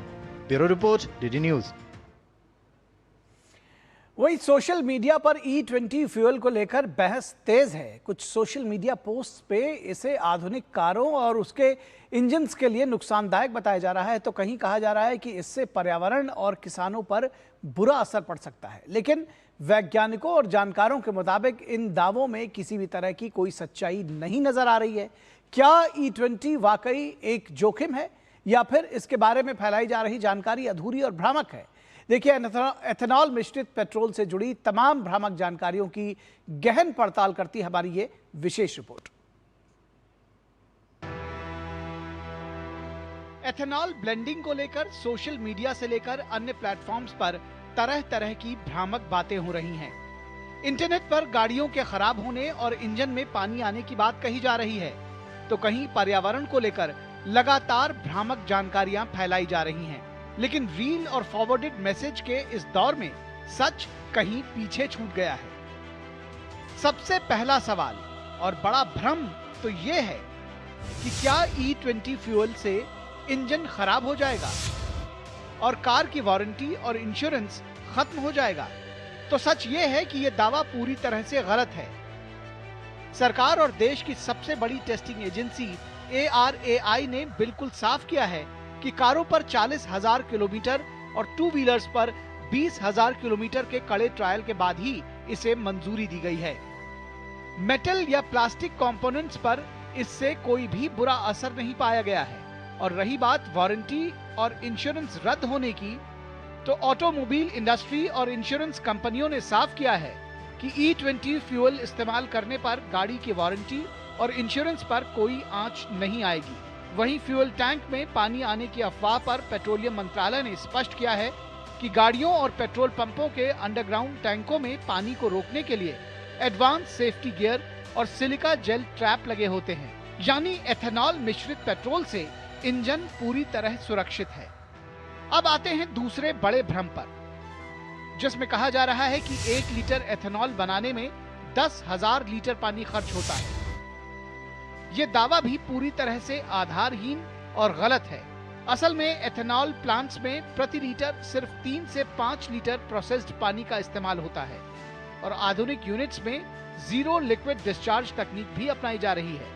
Bureau report, DD News. वही सोशल मीडिया पर E20 फ्यूल को लेकर बहस तेज है। कुछ सोशल मीडिया पोस्ट पे इसे आधुनिक कारों और उसके इंजन्स के लिए नुकसानदायक बताया जा रहा है, तो कहीं कहा जा रहा है कि इससे पर्यावरण और किसानों पर बुरा असर पड़ सकता है। लेकिन वैज्ञानिकों और जानकारों के मुताबिक इन दावों में किसी भी तरह की कोई सच्चाई नहीं नजर आ रही है। क्या E20 वाकई एक जोखिम है या फिर इसके बारे में फैलाई जा रही जानकारी अधूरी और भ्रामक है? देखिए, एथेनॉल मिश्रित पेट्रोल से जुड़ी तमाम भ्रामक जानकारियों की गहन पड़ताल करती हमारी ये विशेष रिपोर्ट। एथेनॉल ब्लेंडिंग को लेकर सोशल मीडिया से लेकर अन्य प्लेटफॉर्म्स पर तरह तरह की भ्रामक बातें हो रही हैं। इंटरनेट पर गाड़ियों के खराब होने और इंजन में पानी आने की बात कही जा रही है, तो कहीं पर्यावरण को लेकर लगातार भ्रामक जानकारियां फैलाई जा रही हैं। लेकिन रील और फॉरवर्डेड मैसेज के इस दौर में सच कहीं पीछे छूट गया है। सबसे पहला सवाल और बड़ा भ्रम तो यह है कि क्या E20 फ्यूल से इंजन खराब हो जाएगा और कार की वारंटी और इंश्योरेंस खत्म हो जाएगा? तो सच यह है कि यह दावा पूरी तरह से गलत है। सरकार और देश की सबसे बड़ी टेस्टिंग एजेंसी ARAI ने बिल्कुल साफ किया है कि कारों पर 40,000 किलोमीटर और टू व्हीलर्स पर 20,000 किलोमीटर के कड़े ट्रायल के बाद ही इसे मंजूरी दी गई है। मेटल या प्लास्टिक कंपोनेंट्स पर इससे कोई भी बुरा असर नहीं पाया गया है। और रही बात वारंटी और इंश्योरेंस रद्द होने की, तो ऑटोमोबाइल इंडस्ट्री और इंश्योरेंस कंपनियों ने साफ किया है कि E20 फ्यूल इस्तेमाल करने पर गाड़ी की वारंटी और इंश्योरेंस पर कोई आंच नहीं आएगी। वहीं फ्यूल टैंक में पानी आने की अफवाह पर पेट्रोलियम मंत्रालय ने स्पष्ट किया है कि गाड़ियों और पेट्रोल पंपों के अंडरग्राउंड टैंकों में पानी को रोकने के लिए एडवांस सेफ्टी गियर और सिलिका जेल ट्रैप लगे होते हैं। यानी एथेनॉल मिश्रित पेट्रोल से इंजन पूरी तरह सुरक्षित है। अब आते हैं दूसरे बड़े भ्रम पर, जिसमें कहा जा रहा है कि 1 लीटर एथेनॉल बनाने में 10,000 लीटर पानी खर्च होता है। ये दावा भी पूरी तरह से आधारहीन और गलत है। असल में एथेनॉल प्लांट्स में प्रति लीटर सिर्फ 3 से 5 लीटर प्रोसेस्ड पानी का इस्तेमाल होता है और आधुनिक यूनिट्स में जीरो लिक्विड डिस्चार्ज तकनीक भी अपनाई जा रही है,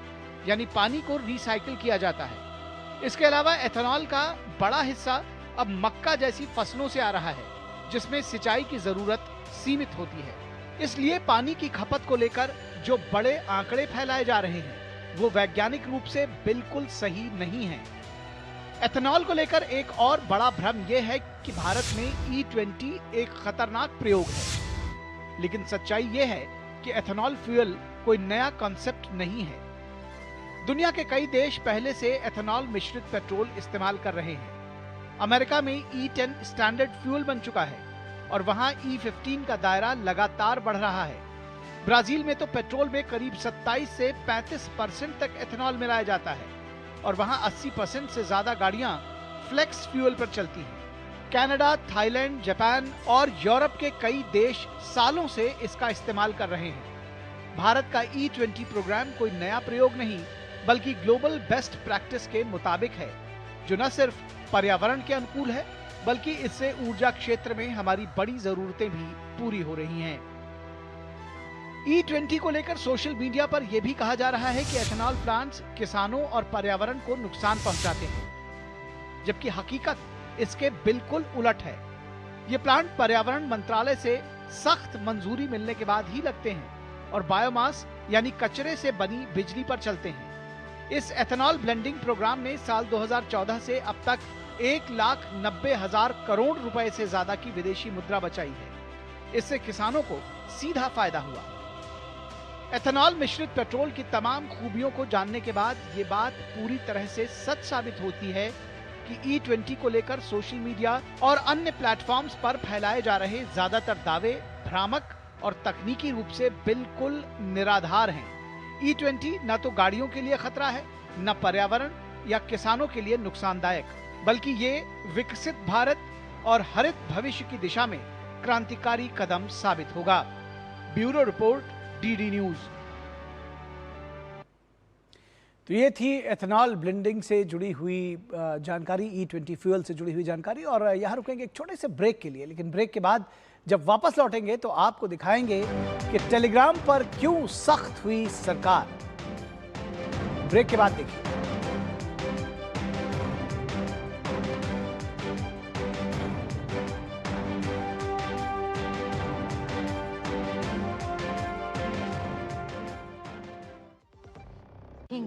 यानी पानी को रिसाइकिल किया जाता है। इसके अलावा एथेनॉल का बड़ा हिस्सा अब मक्का जैसी फसलों से आ रहा है, जिसमें सिंचाई की जरूरत सीमित होती है। इसलिए पानी की खपत को लेकर जो बड़े आंकड़े फैलाए जा रहे हैं, वो वैज्ञानिक रूप से बिल्कुल सही नहीं है। एथेनॉल को लेकर एक और बड़ा भ्रम यह है कि भारत में E20 एक खतरनाक प्रयोग है, लेकिन सच्चाई यह है कि एथेनॉल फ्यूल कोई नया कॉन्सेप्ट नहीं है। दुनिया के कई देश पहले से एथेनॉल मिश्रित पेट्रोल इस्तेमाल कर रहे हैं। अमेरिका में E10 स्टैंडर्ड फ्यूल बन चुका है और वहां E15 का दायरा लगातार बढ़ रहा है। ब्राजील में तो पेट्रोल में करीब 27 से 35% तक एथेनॉल मिलाया जाता है और वहां 80% से ज्यादा गाड़ियां फ्लेक्स फ्यूल पर चलती हैं। कनाडा, थाईलैंड, जापान और यूरोप के कई देश सालों से इसका इस्तेमाल कर रहे हैं। भारत का E20 प्रोग्राम कोई नया प्रयोग नहीं, बल्कि ग्लोबल बेस्ट प्रैक्टिस के मुताबिक है, जो न सिर्फ पर्यावरण के अनुकूल है, बल्कि इससे ऊर्जा क्षेत्र में हमारी बड़ी जरूरतें भी पूरी हो रही हैं। E20 को लेकर सोशल मीडिया पर यह भी कहा जा रहा है कि एथेनॉल प्लांट्स किसानों और पर्यावरण को नुकसान पहुंचाते हैं, जबकि हकीकत इसके बिल्कुल उलट है। ये प्लांट पर्यावरण मंत्रालय से सख्त मंजूरी मिलने के बाद ही लगते हैं और बायोमास यानी कचरे से बनी बिजली पर चलते हैं। इस एथेनॉल ब्लेंडिंग प्रोग्राम ने साल 2014 से अब तक 1,90,000 करोड़ रुपए से ज्यादा की विदेशी मुद्रा बचाई है। इससे किसानों को सीधा फायदा हुआ। एथेनॉल मिश्रित पेट्रोल की तमाम खूबियों को जानने के बाद ये बात पूरी तरह से सच साबित होती है कि E20 को लेकर सोशल मीडिया और अन्य प्लेटफॉर्म्स पर फैलाए जा रहे ज्यादातर दावे भ्रामक और तकनीकी रूप से बिल्कुल निराधार हैं। E20 न तो गाड़ियों के लिए खतरा है, न पर्यावरण या किसानों के लिए नुकसानदायक, बल्कि ये विकसित भारत और हरित भविष्य की दिशा में क्रांतिकारी कदम साबित होगा। Bureau report, DD news. तो ये थी एथेनॉल ब्लेंडिंग से जुड़ी हुई जानकारी, E20 फ्यूल से जुड़ी हुई जानकारी। और यहाँ रुकेंगे एक छोटे से ब्रेक के लिए, लेकिन ब्रेक के बाद जब वापस लौटेंगे तो आपको दिखाएंगे कि टेलीग्राम पर क्यों सख्त हुई सरकार। ब्रेक के बाद देखिए।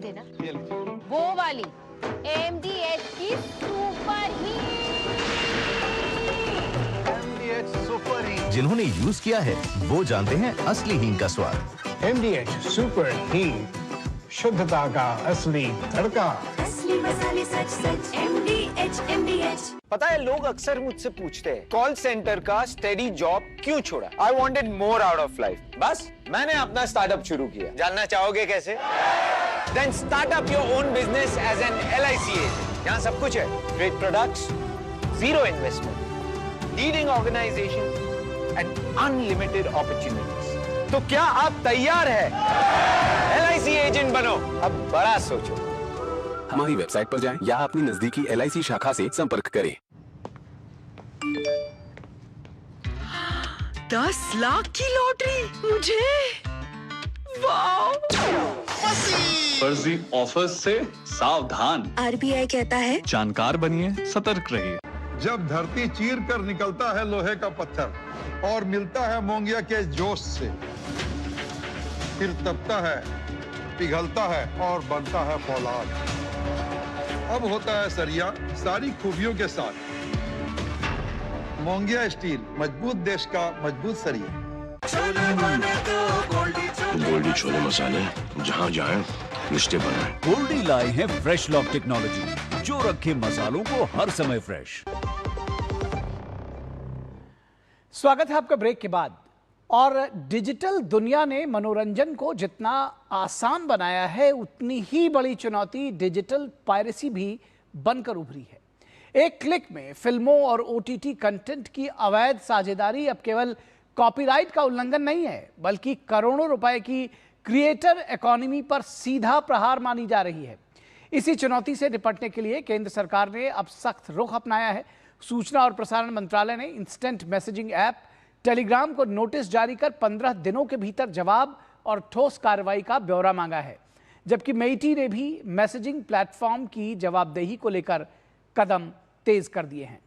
देना वो वाली MDH की सुपर हीट। जिन्होंने यूज किया है वो जानते हैं असली हींग का स्वाद। MDH सुपर हींग, शुद्धता का असली तड़का। असली मसाले सच सच MDH। पता है, लोग अक्सर मुझसे पूछते हैं कॉल सेंटर का स्टेडी जॉब क्यों छोड़ा। I wanted more out of life. बस मैंने अपना स्टार्टअप शुरू किया। जानना चाहोगे कैसे? Then start up your own business as an LIC agent. यहाँ सब कुछ है, great products, zero investment, leading organization and unlimited opportunities. तो क्या आप तैयार हैं? LIC एजेंट बनो, अब बड़ा सोचो। हमारी वेबसाइट पर जाएं या अपनी नजदीकी LIC शाखा से संपर्क करें। 10 लाख की लॉटरी मुझे, वाओ! फर्जी ऑफर्स से सावधान। RBI कहता है जानकार बनिए, सतर्क रहिए। जब धरती चीर कर निकलता है लोहे का पत्थर और मिलता है मोंगिया के जोश से, फिर तपता है, पिघलता है और बनता है फौलाद। अब होता है सरिया सारी खूबियों के साथ। मोंगिया स्टील, मजबूत देश का मजबूत सरिया। गोल्डी छोले मसाले, जहाँ जाए रिश्ते बनाए। गोल्डी लाए हैं फ्रेश लॉक टेक्नोलॉजी, जो रखे मसालों को हर समय फ्रेश। स्वागत है आपका ब्रेक के बाद। और डिजिटल दुनिया ने मनोरंजन को जितना आसान बनाया है, उतनी ही बड़ी चुनौती डिजिटल पायरेसी भी बनकर उभरी है। एक क्लिक में फिल्मों और OTT कंटेंट की अवैध साझेदारी अब केवल कॉपीराइट का उल्लंघन नहीं है, बल्कि करोड़ों रुपए की क्रिएटर इकोनॉमी पर सीधा प्रहार मानी जा रही है। इसी चुनौती से निपटने के लिए केंद्र सरकार ने अब सख्त रुख अपनाया है। सूचना और प्रसारण मंत्रालय ने इंस्टेंट मैसेजिंग ऐप टेलीग्राम को नोटिस जारी कर 15 दिनों के भीतर जवाब और ठोस कार्रवाई का ब्यौरा मांगा है, जबकि मेइटी ने भी मैसेजिंग प्लेटफॉर्म की जवाबदेही को लेकर कदम तेज कर दिए हैं।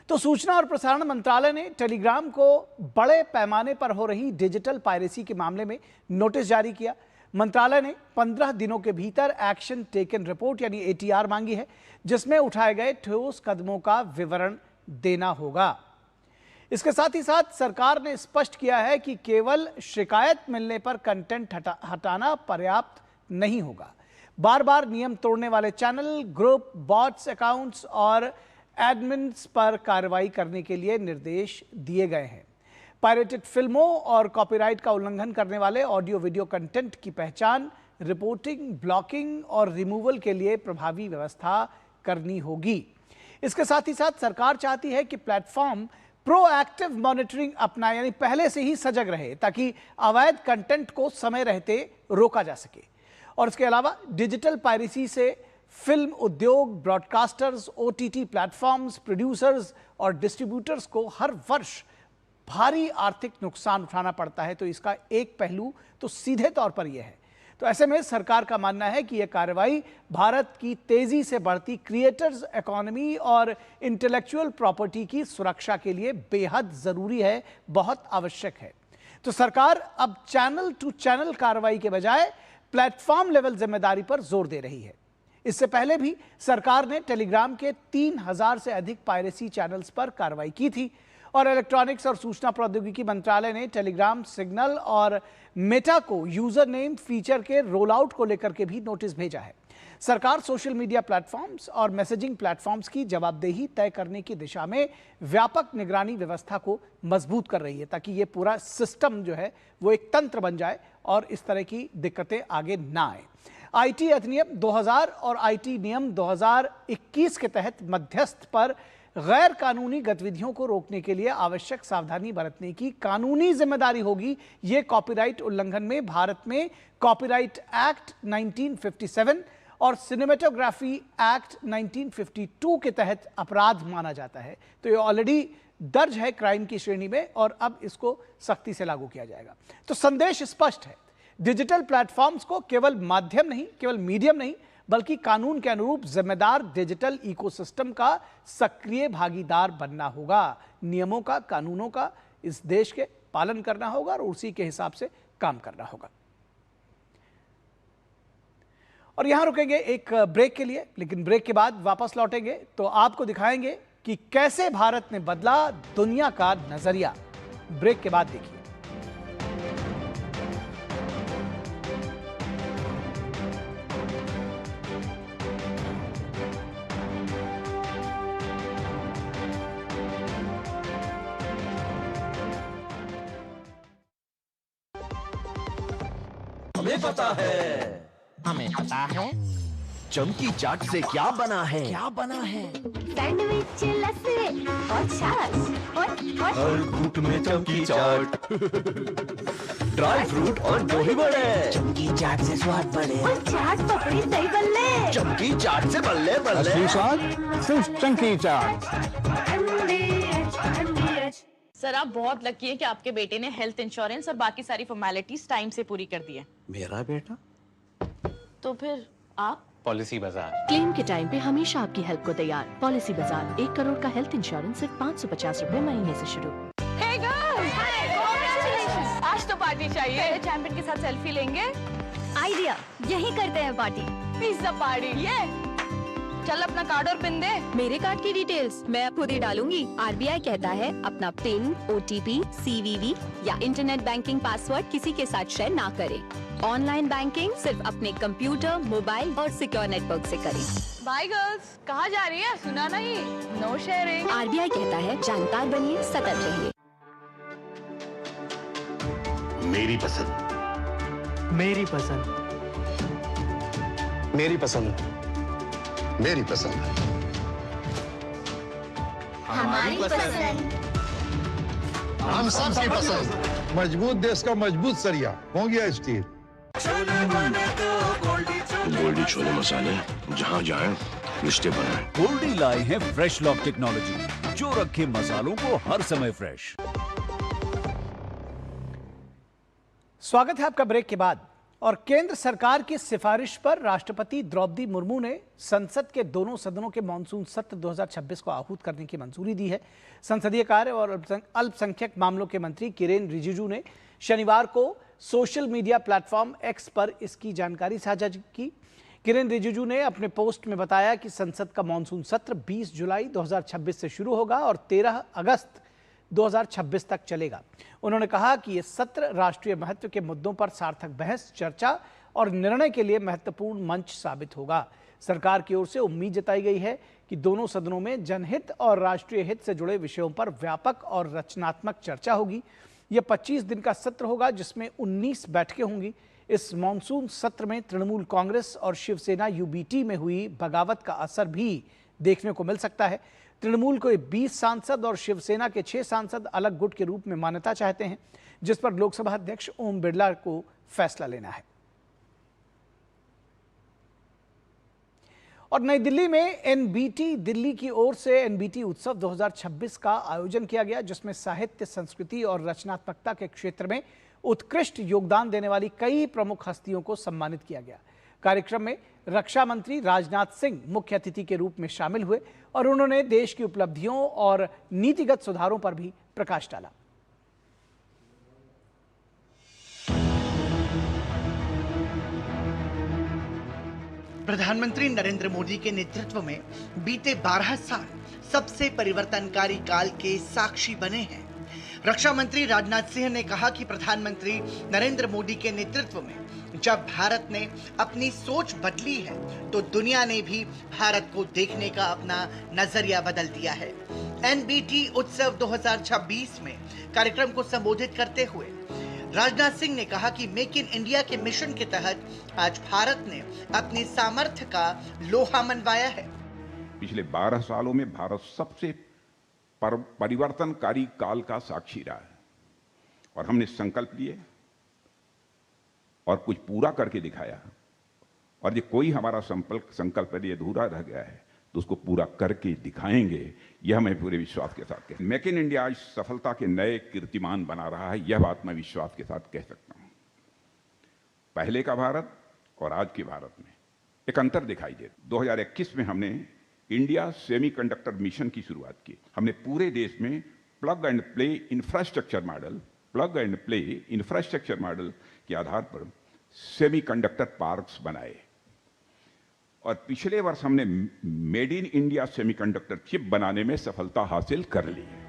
तो सूचना और प्रसारण मंत्रालय ने टेलीग्राम को बड़े पैमाने पर हो रही डिजिटल पायरेसी के मामले में नोटिस जारी किया। मंत्रालय ने 15 दिनों के भीतर एक्शन टेकन रिपोर्ट यानी ATR मांगी है, जिसमें उठाए गए ठोस कदमों का विवरण देना होगा। इसके साथ ही साथ सरकार ने स्पष्ट किया है कि केवल शिकायत मिलने पर कंटेंट हटाना पर्याप्त नहीं होगा। बार बार नियम तोड़ने वाले चैनल, ग्रुप, बॉट्स अकाउंट्स और एडमिन्स पर कार्रवाई करने के लिए निर्देश दिए गए हैं। पायरेटेड फिल्मों और कॉपीराइट का उल्लंघन करने वाले ऑडियो वीडियो कंटेंट की पहचान, रिपोर्टिंग, ब्लॉकिंग और रिमूवल के लिए प्रभावी व्यवस्था करनी होगी। इसके साथ ही साथ सरकार चाहती है कि प्लेटफॉर्म प्रोएक्टिव मॉनिटरिंग अपनाए, यानी पहले से ही सजग रहे, ताकि अवैध कंटेंट को समय रहते रोका जा सके। और इसके अलावा डिजिटल पायरेसी से फिल्म उद्योग, ब्रॉडकास्टर्स, OTT प्लेटफॉर्म्स, प्रोड्यूसर्स और डिस्ट्रीब्यूटर्स को हर वर्ष भारी आर्थिक नुकसान उठाना पड़ता है। तो इसका एक पहलू तो सीधे तौर पर यह है। तो ऐसे में सरकार का मानना है कि यह कार्रवाई भारत की तेजी से बढ़ती क्रिएटर्स इकोनॉमी और इंटेलेक्चुअल प्रॉपर्टी की सुरक्षा के लिए बेहद जरूरी है, बहुत आवश्यक है। तो सरकार अब चैनल टू चैनल कार्रवाई के बजाय प्लेटफॉर्म लेवल जिम्मेदारी पर जोर दे रही है। इससे पहले भी सरकार ने टेलीग्राम के 3000 से अधिक पायरेसी चैनल्स पर कार्रवाई की थी और इलेक्ट्रॉनिक्स और सूचना प्रौद्योगिकी मंत्रालय ने टेलीग्राम, सिग्नल और मेटा को यूजर नेम फीचर के रोल आउट को लेकर के भी नोटिस भेजा है। सरकार सोशल मीडिया प्लेटफॉर्म्स और मैसेजिंग प्लेटफॉर्म्स की जवाबदेही तय करने की दिशा में व्यापक निगरानी व्यवस्था को मजबूत कर रही है, ताकि ये पूरा सिस्टम जो है वो एक तंत्र बन जाए और इस तरह की दिक्कतें आगे ना आए। IT अधिनियम 2000 और IT नियम 2021 के तहत मध्यस्थ पर गैर कानूनी गतिविधियों को रोकने के लिए आवश्यक सावधानी बरतने की कानूनी जिम्मेदारी होगी। ये कॉपीराइट उल्लंघन में भारत में कॉपीराइट एक्ट 1957 और सिनेमेटोग्राफी एक्ट 1952 के तहत अपराध माना जाता है। तो ये ऑलरेडी दर्ज है क्राइम की श्रेणी में और अब इसको सख्ती से लागू किया जाएगा। तो संदेश स्पष्ट है, डिजिटल प्लेटफॉर्म्स को केवल माध्यम नहीं, केवल मीडियम नहीं, बल्कि कानून के अनुरूप जिम्मेदार डिजिटल इकोसिस्टम का सक्रिय भागीदार बनना होगा। नियमों का, कानूनों का इस देश के पालन करना होगा और उसी के हिसाब से काम करना होगा। और यहां रुकेंगे एक ब्रेक के लिए, लेकिन ब्रेक के बाद वापस लौटेंगे तो आपको दिखाएंगे कि कैसे भारत ने बदला दुनिया का नजरिया। ब्रेक के बाद देखिए। हमें पता है चमकी चाट से क्या बना है, सैंडविच, लस्सी और छाछ और हर घूंट में चमकी चाट, ड्राई फ्रूट और दही बड़े, चमकी चाट से स्वाद बढ़े, और चाट पपड़ी दही बल्ले, चमकी चाट से बल्ले बल्ले, असली स्वाद सिर्फ चमकी चाट। सर आप बहुत लकी है कि आपके बेटे ने हेल्थ इंश्योरेंस और बाकी सारी फॉर्मेलिटीज टाइम से पूरी कर दी है। मेरा बेटा? तो फिर आप? पॉलिसी बाजार क्लेम के टाइम पे हमेशा आपकी हेल्प को तैयार। पॉलिसी बाजार 1 करोड़ का हेल्थ इंश्योरेंस सिर्फ 550 रुपए महीने से शुरू। Hey girls! Congratulations! आज तो पार्टी चाहिए। चैंपियन के साथ सेल्फी लेंगे। आइडिया, यही करते हैं पार्टी। Pizza party. ये चल अपना कार्ड और पिन दे। मेरे कार्ड की डिटेल्स मैं खुद ही डालूंगी। RBI कहता है अपना पिन, OTP, CVV या इंटरनेट बैंकिंग पासवर्ड किसी के साथ शेयर ना करें। ऑनलाइन बैंकिंग सिर्फ अपने कंप्यूटर, मोबाइल और सिक्योर नेटवर्क से करें। बाय गर्ल्स, कहाँ जा रही है? सुना नहीं? No sharing. RBI कहता है जानकार बनिए, सतर्क रहिए। मेरी पसंद, मेरी पसंद, मेरी पसंद, मेरी पसंद, हमारी पसंद, हम सबकी पसंद। मजबूत देश का मजबूत सरिया हो गया स्टील। गोल्डी छोले मसाले, जहाँ जाए रिश्ते बनाए। गोल्डी लाए हैं फ्रेश लॉक टेक्नोलॉजी। जो रखे मसालों को हर समय फ्रेश। स्वागत है आपका ब्रेक के बाद। और केंद्र सरकार की सिफारिश पर राष्ट्रपति द्रौपदी मुर्मू ने संसद के दोनों सदनों के मॉनसून सत्र 2026 को आहूत करने की मंजूरी दी है। संसदीय कार्य और अल्पसंख्यक मामलों के मंत्री किरेन रिजिजू ने शनिवार को सोशल मीडिया प्लेटफॉर्म एक्स पर इसकी जानकारी साझा की। किरेन रिजिजू ने अपने पोस्ट में बताया कि संसद का मॉनसून सत्र 20 जुलाई 2026 से शुरू होगा और 13 अगस्त 2026 तक चलेगा। उन्होंने कहा कि यह सत्र राष्ट्रीय महत्व के मुद्दों पर सार्थक बहस, चर्चा और निर्णय के लिए महत्वपूर्ण मंच साबित होगा। सरकार की ओर से उम्मीद जताई गई है कि दोनों सदनों में जनहित और राष्ट्रीय हित से जुड़े विषयों पर व्यापक और रचनात्मक चर्चा होगी। यह 25 दिन का सत्र होगा जिसमें 19 बैठकें होंगी। इस मॉनसून सत्र में तृणमूल कांग्रेस और शिवसेना यूबीटी में हुई बगावत का असर भी देखने को मिल सकता है। तृणमूल को 20 सांसद और शिवसेना के 6 सांसद अलग गुट के रूप में मान्यता चाहते हैं, जिस पर लोकसभा अध्यक्ष ओम बिरला को फैसला लेना है। और नई दिल्ली में एनबीटी दिल्ली की ओर से एनबीटी उत्सव 2026 का आयोजन किया गया, जिसमें साहित्य, संस्कृति और रचनात्मकता के क्षेत्र में उत्कृष्ट योगदान देने वाली कई प्रमुख हस्तियों को सम्मानित किया गया। कार्यक्रम में रक्षा मंत्री राजनाथ सिंह मुख्य अतिथि के रूप में शामिल हुए और उन्होंने देश की उपलब्धियों और नीतिगत सुधारों पर भी प्रकाश डाला। प्रधानमंत्री नरेंद्र मोदी के नेतृत्व में बीते 12 साल सबसे परिवर्तनकारी काल के साक्षी बने हैं। रक्षा मंत्री राजनाथ सिंह ने कहा कि प्रधानमंत्री नरेंद्र मोदी के नेतृत्व में जब भारत ने अपनी सोच बदली है तो दुनिया ने भी भारत को देखने का अपना नजरिया बदल दिया है। एनबीटी उत्सव 2026 में कार्यक्रम को संबोधित करते हुए राजनाथ सिंह ने कहा कि मेक इन इंडिया के मिशन के तहत आज भारत ने अपनी सामर्थ्य का लोहा मनवाया है। पिछले 12 सालों में भारत सबसे परिवर्तनकारी काल का साक्षी रहा है और हमने संकल्प लिए और कुछ पूरा करके दिखाया। और ये कोई हमारा संकल्प यदि अधूरा रह गया है तो उसको पूरा करके दिखाएंगे, यह मैं पूरे विश्वास के साथ कहता हूं। मेक इन इंडिया आज सफलता के नए कीर्तिमान बना रहा है, यह बात मैं विश्वास के साथ कह सकता हूं। पहले का भारत और आज के भारत में एक अंतर दिखाई दे। 2021 में हमने इंडिया सेमीकंडक्टर मिशन की शुरुआत की। हमने पूरे देश में plug and play infrastructure model के आधार पर सेमीकंडक्टर पार्क्स बनाए और पिछले वर्ष हमने made in India semiconductor chip बनाने में सफलता हासिल कर ली है।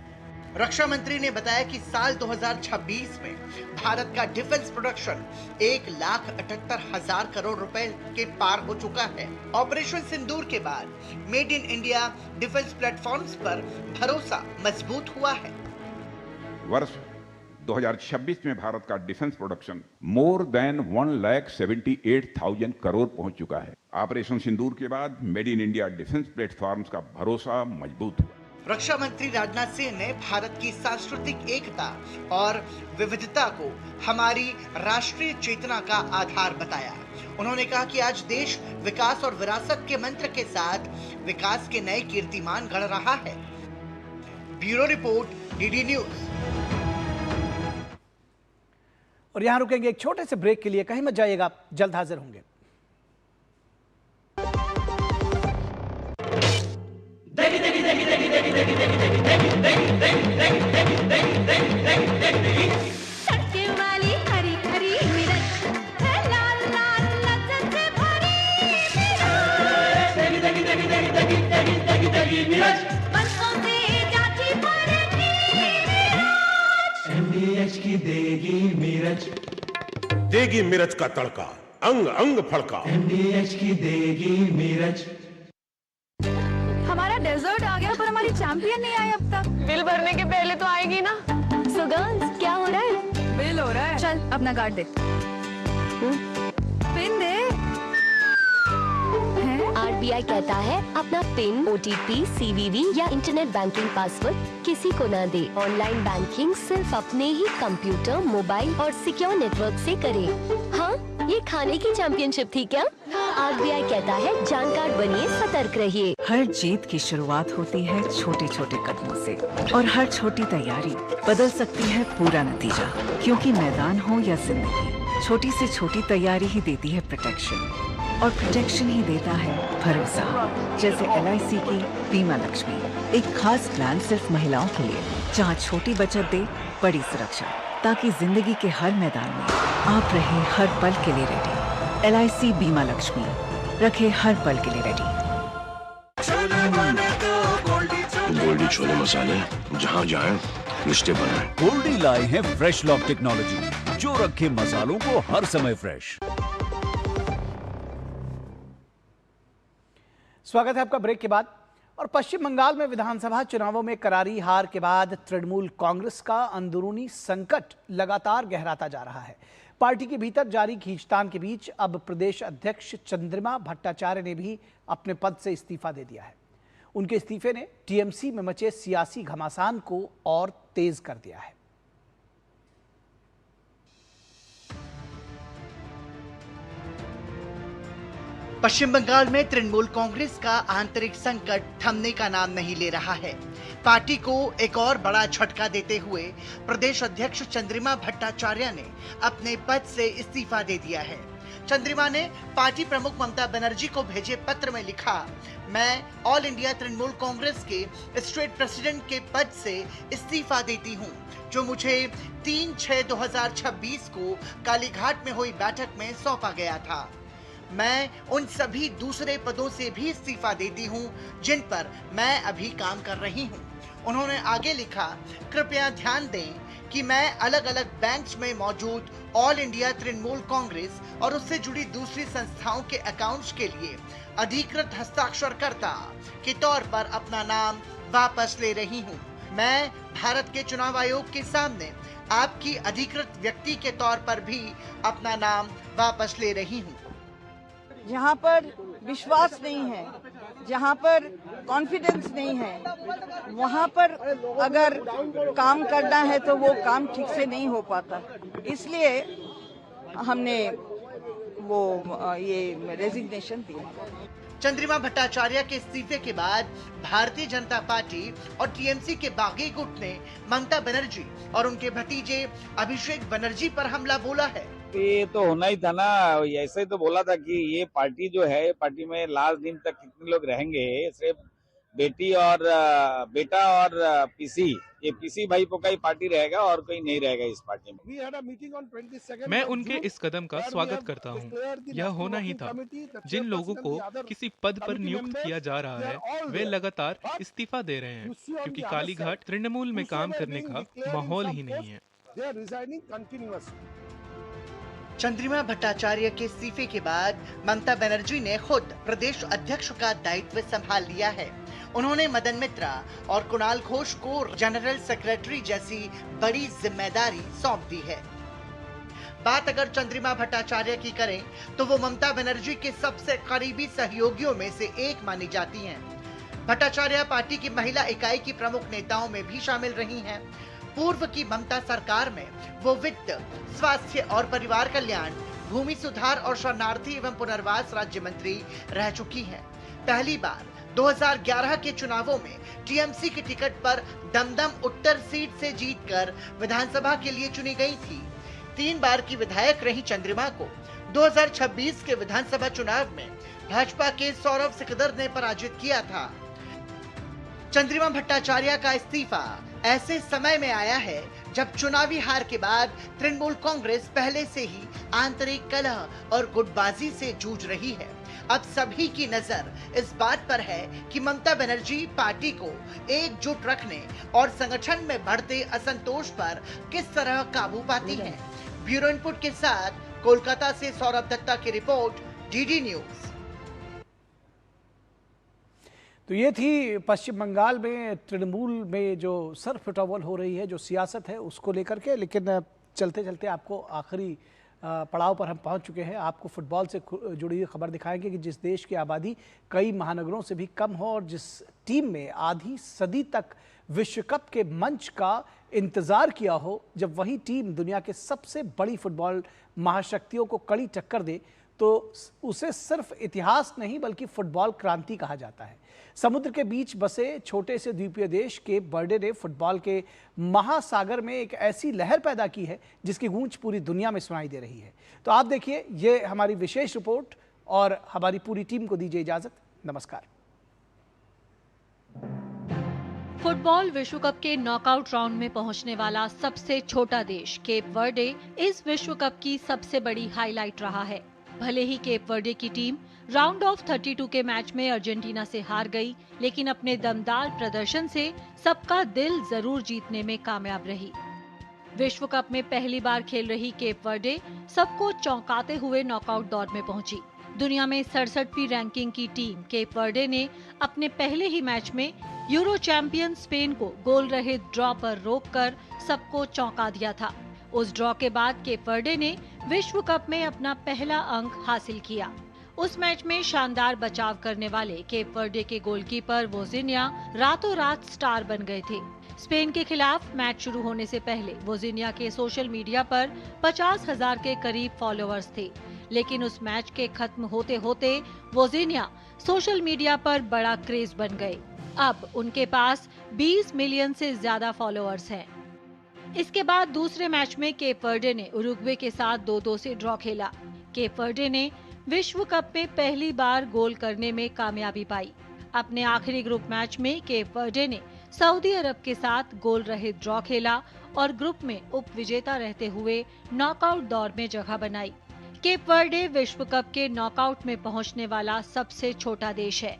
रक्षा मंत्री ने बताया कि साल 2026 में भारत का डिफेंस प्रोडक्शन 1,78,000 करोड़ रुपए के पार हो चुका है। ऑपरेशन सिंदूर के बाद made in India defence platforms पर भरोसा मजबूत हुआ है। वर्ष 2026 में भारत का defence production more than 1,78,000 crore पहुंच चुका है। ऑपरेशन सिंदूर के बाद made in India defence platforms का भरोसा मजबूत हुआ। रक्षा मंत्री राजनाथ सिंह ने भारत की सांस्कृतिक एकता और विविधता को हमारी राष्ट्रीय चेतना का आधार बताया। उन्होंने कहा कि आज देश विकास और विरासत के मंत्र के साथ विकास के नए कीर्तिमान गढ़ रहा है। Bureau report, DD news. और यहां रुकेंगे एक छोटे से ब्रेक के लिए, कहीं मत जाइएगा, जल्द हाजिर होंगे। तड़के वाली हरी हरी मिर्च है, लाल लाल लज्जत से भरी मिर्च, बरसों से जाती पड़ती मिर्च। MDH की देगी मिर्च का तड़का, अंग अंग फड़का। MDH की देगी मिर्च। हमारा डेजर्ट आ गया पर हमारी चैंपियन नहीं आई अब तक। बिल भरने के पहले तो आएगी ना। सो गर्ल्स, क्या हो रहा है? बिल हो रहा है। चल अपना कार्ड दे। पिन दे। RBI कहता है अपना पिन, OTP, CVV या इंटरनेट बैंकिंग पासवर्ड किसी को ना दे। ऑनलाइन बैंकिंग सिर्फ अपने ही कंप्यूटर, मोबाइल और सिक्योर नेटवर्क से करें। हाँ, ये खाने की चैंपियनशिप थी क्या? आरबीआई कहता है जानकार बनिए, सतर्क रहिए। हर जीत की शुरुआत होती है छोटे छोटे कदमों से और हर छोटी तैयारी बदल सकती है पूरा नतीजा। क्योंकि मैदान हो या जिंदगी, छोटी से छोटी तैयारी ही देती है प्रोटेक्शन और प्रोटेक्शन ही देता है भरोसा। जैसे LIC की बीमा लक्ष्मी, एक खास प्लान सिर्फ महिलाओं के लिए, जहां छोटी बचत दे बड़ी सुरक्षा, ताकि जिंदगी के हर मैदान में आप रहे हर पल के लिए रेडी। LIC बीमा लक्ष्मी, रखे हर पल के लिए रेडी। गोल्डी छोले मसाले, जहाँ जाए रिश्ते बनाए। गोल्डी लाए हैं फ्रेश लॉक टेक्नोलॉजी, जो रखे मसालों को हर समय फ्रेश। स्वागत है आपका ब्रेक के बाद। और पश्चिम बंगाल में विधानसभा चुनावों में करारी हार के बाद तृणमूल कांग्रेस का अंदरूनी संकट लगातार गहराता जा रहा है। पार्टी के भीतर जारी खींचतान के बीच अब प्रदेश अध्यक्ष चंद्रिमा भट्टाचार्य ने भी अपने पद से इस्तीफा दे दिया है। उनके इस्तीफे ने टीएमसी में मचे सियासी घमासान को और तेज कर दिया है। पश्चिम बंगाल में तृणमूल कांग्रेस का आंतरिक संकट थमने का नाम नहीं ले रहा है। पार्टी को एक और बड़ा झटका देते हुए प्रदेश अध्यक्ष चंद्रिमा भट्टाचार्य ने अपने पद से इस्तीफा दे दिया है। चंद्रिमा ने पार्टी प्रमुख ममता बनर्जी को भेजे पत्र में लिखा, मैं ऑल इंडिया तृणमूल कांग्रेस के स्टेट प्रेसिडेंट के पद से इस्तीफा देती हूं, जो मुझे 3/6/2026 को कालीघाट में हुई बैठक में सौंपा गया था। मैं उन सभी दूसरे पदों से भी इस्तीफा देती हूं जिन पर मैं अभी काम कर रही हूं। उन्होंने आगे लिखा, कृपया ध्यान दें कि मैं अलग अलग बैंक्स में मौजूद ऑल इंडिया तृणमूल कांग्रेस और उससे जुड़ी दूसरी संस्थाओं के अकाउंट्स के लिए अधिकृत हस्ताक्षरकर्ता के तौर पर अपना नाम वापस ले रही हूं। मैं भारत के चुनाव आयोग के सामने आपकी अधिकृत व्यक्ति के तौर पर भी अपना नाम वापस ले रही हूं। जहाँ पर विश्वास नहीं है, जहाँ पर कॉन्फिडेंस नहीं है, वहाँ पर अगर काम करना है तो वो काम ठीक से नहीं हो पाता। इसलिए हमने ये रेजिग्नेशन दिया। चंद्रिमा भट्टाचार्य के इस्तीफे के बाद भारतीय जनता पार्टी और टीएमसी के बागी गुट ने ममता बनर्जी और उनके भतीजे अभिषेक बनर्जी पर हमला बोला है। ये तो होना ही था ना, ऐसे ही तो बोला था कि ये पार्टी जो है, पार्टी में लास्ट दिन तक कितने लोग रहेंगे, सिर्फ बेटा और पीसी, ये पीसी भाईपो का ही पार्टी रहेगा और कोई नहीं रहेगा इस पार्टी में। मैं उनके इस कदम का स्वागत करता हूं। यह होना ही था। जिन लोगों को किसी पद पर नियुक्त किया जा रहा है वे लगातार इस्तीफा दे रहे हैं, क्योंकि कालीघाट तृणमूल में काम करने का माहौल ही नहीं है। चंद्रिमा भट्टाचार्य के इस्तीफे के बाद ममता बनर्जी ने खुद प्रदेश अध्यक्ष का दायित्व संभाल लिया है। उन्होंने मदन मित्रा और कुणाल घोष को जनरल सेक्रेटरी जैसी बड़ी जिम्मेदारी सौंप दी है। बात अगर चंद्रिमा भट्टाचार्य की करें तो वो ममता बनर्जी के सबसे करीबी सहयोगियों में से एक मानी जाती हैं। भट्टाचार्य पार्टी की महिला इकाई की प्रमुख नेताओं में भी शामिल रही हैं। पूर्व की ममता सरकार में वो वित्त, स्वास्थ्य और परिवार कल्याण, भूमि सुधार और शरणार्थी एवं पुनर्वास राज्य मंत्री रह चुकी हैं। पहली बार 2011 के चुनावों में टीएमसी की टिकट पर दमदम उत्तर सीट से जीतकर विधानसभा के लिए चुनी गई थी। 3 बार की विधायक रही चंद्रिमा को 2026 के विधानसभा चुनाव में भाजपा के सौरभ सिकदर ने पराजित किया था। चंद्रिमा भट्टाचार्य का इस्तीफा ऐसे समय में आया है जब चुनावी हार के बाद तृणमूल कांग्रेस पहले से ही आंतरिक कलह और गुटबाजी से जूझ रही है। अब सभी की नजर इस बात पर है कि ममता बनर्जी पार्टी को एकजुट रखने और संगठन में बढ़ते असंतोष पर किस तरह काबू पाती हैं। ब्यूरो इनपुट के साथ कोलकाता से सौरभ दत्ता की रिपोर्ट, डीडी न्यूज। तो ये थी पश्चिम बंगाल में तृणमूल में जो सर फिटौल हो रही है, जो सियासत है उसको लेकर के। लेकिन चलते चलते आपको आखिरी पड़ाव पर हम पहुंच चुके हैं। आपको फुटबॉल से जुड़ी हुई खबर दिखाएंगे कि जिस देश की आबादी कई महानगरों से भी कम हो और जिस टीम में आधी सदी तक विश्व कप के मंच का इंतजार किया हो, जब वही टीम दुनिया के सबसे बड़ी फुटबॉल महाशक्तियों को कड़ी टक्कर दे, तो उसे सिर्फ इतिहास नहीं बल्कि फुटबॉल क्रांति कहा जाता है। समुद्र के बीच बसे छोटे से द्वीपीय देश के बर्डे ने फुटबॉल के महासागर में एक ऐसी लहर पैदा की है जिसकी गूंज पूरी दुनिया में सुनाई दे रही है। तो आप देखिए ये हमारी विशेष रिपोर्ट और हमारी पूरी टीम को दीजिए इजाजत। नमस्कार। फुटबॉल विश्व कप के नॉकआउट राउंड में पहुंचने वाला सबसे छोटा देश केप वर्डे इस विश्व कप की सबसे बड़ी हाईलाइट रहा है। भले ही केप वर्डे की टीम राउंड ऑफ 32 के मैच में अर्जेंटीना से हार गई, लेकिन अपने दमदार प्रदर्शन से सबका दिल जरूर जीतने में कामयाब रही। विश्व कप में पहली बार खेल रही केप वर्डे सबको चौंकाते हुए नॉकआउट दौर में पहुंची। दुनिया में 67वीं रैंकिंग की टीम केप वर्डे ने अपने पहले ही मैच में यूरो चैंपियन स्पेन को गोल रहित ड्रॉ पर रोककर सबको चौंका दिया था। उस ड्रॉ के बाद केप वर्डे ने विश्व कप में अपना पहला अंक हासिल किया। उस मैच में शानदार बचाव करने वाले केप वर्डे के गोलकीपर वोजिनिया रातों रात स्टार बन गए थे। स्पेन के खिलाफ मैच शुरू होने से पहले वोजिनिया के सोशल मीडिया पर 50,000 के करीब फॉलोअर्स थे, लेकिन उस मैच के खत्म होते होते वोजिनिया सोशल मीडिया पर बड़ा क्रेज बन गए। अब उनके पास 20 मिलियन से ज्यादा फॉलोअर्स हैं। इसके बाद दूसरे मैच में केप वर्डे ने उरुग्वे के साथ 2-2 से ड्रॉ खेला। केप वर्डे ने विश्व कप में पहली बार गोल करने में कामयाबी पाई। अपने आखिरी ग्रुप मैच में केप वर्डे ने सऊदी अरब के साथ गोल रहित ड्रॉ खेला और ग्रुप में उप विजेता रहते हुए नॉकआउट दौर में जगह बनाई। केप वर्डे विश्व कप के नॉकआउट में पहुंचने वाला सबसे छोटा देश है।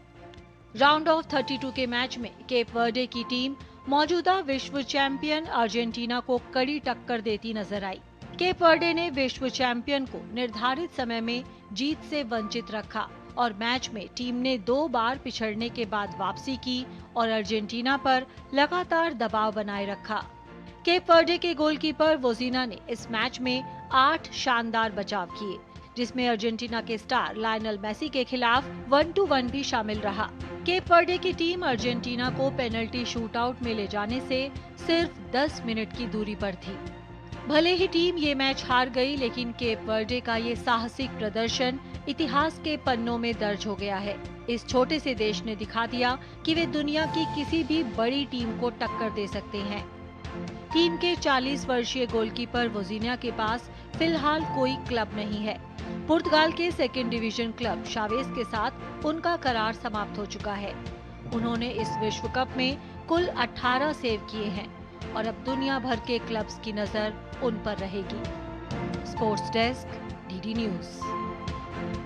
राउंड ऑफ 32 के मैच में केप वर्डे की टीम मौजूदा विश्व चैंपियन अर्जेंटीना को कड़ी टक्कर देती नजर आई। केप वर्डे ने विश्व चैंपियन को निर्धारित समय में जीत से वंचित रखा और मैच में टीम ने 2 बार पिछड़ने के बाद वापसी की और अर्जेंटीना पर लगातार दबाव बनाए रखा। केप वर्डे के गोलकीपर वोजिना ने इस मैच में 8 शानदार बचाव किए, जिसमें अर्जेंटीना के स्टार लायनल मेसी के खिलाफ 1-1 भी शामिल रहा। केप वर्डे की टीम अर्जेंटीना को पेनल्टी शूटआउट में ले जाने से सिर्फ 10 मिनट की दूरी पर थी। भले ही टीम ये मैच हार गई, लेकिन केप वर्डे का ये साहसिक प्रदर्शन इतिहास के पन्नों में दर्ज हो गया है। इस छोटे से देश ने दिखा दिया कि वे दुनिया की किसी भी बड़ी टीम को टक्कर दे सकते हैं। टीम के 40 वर्षीय गोलकीपर वोजिनिया के पास फिलहाल कोई क्लब नहीं है। पुर्तगाल के 2nd डिवीजन क्लब शावेस के साथ उनका करार समाप्त हो चुका है। उन्होंने इस विश्व कप में कुल 18 सेव किए हैं और अब दुनिया भर के क्लब्स की नजर उन पर रहेगी। Sports desk, DD news.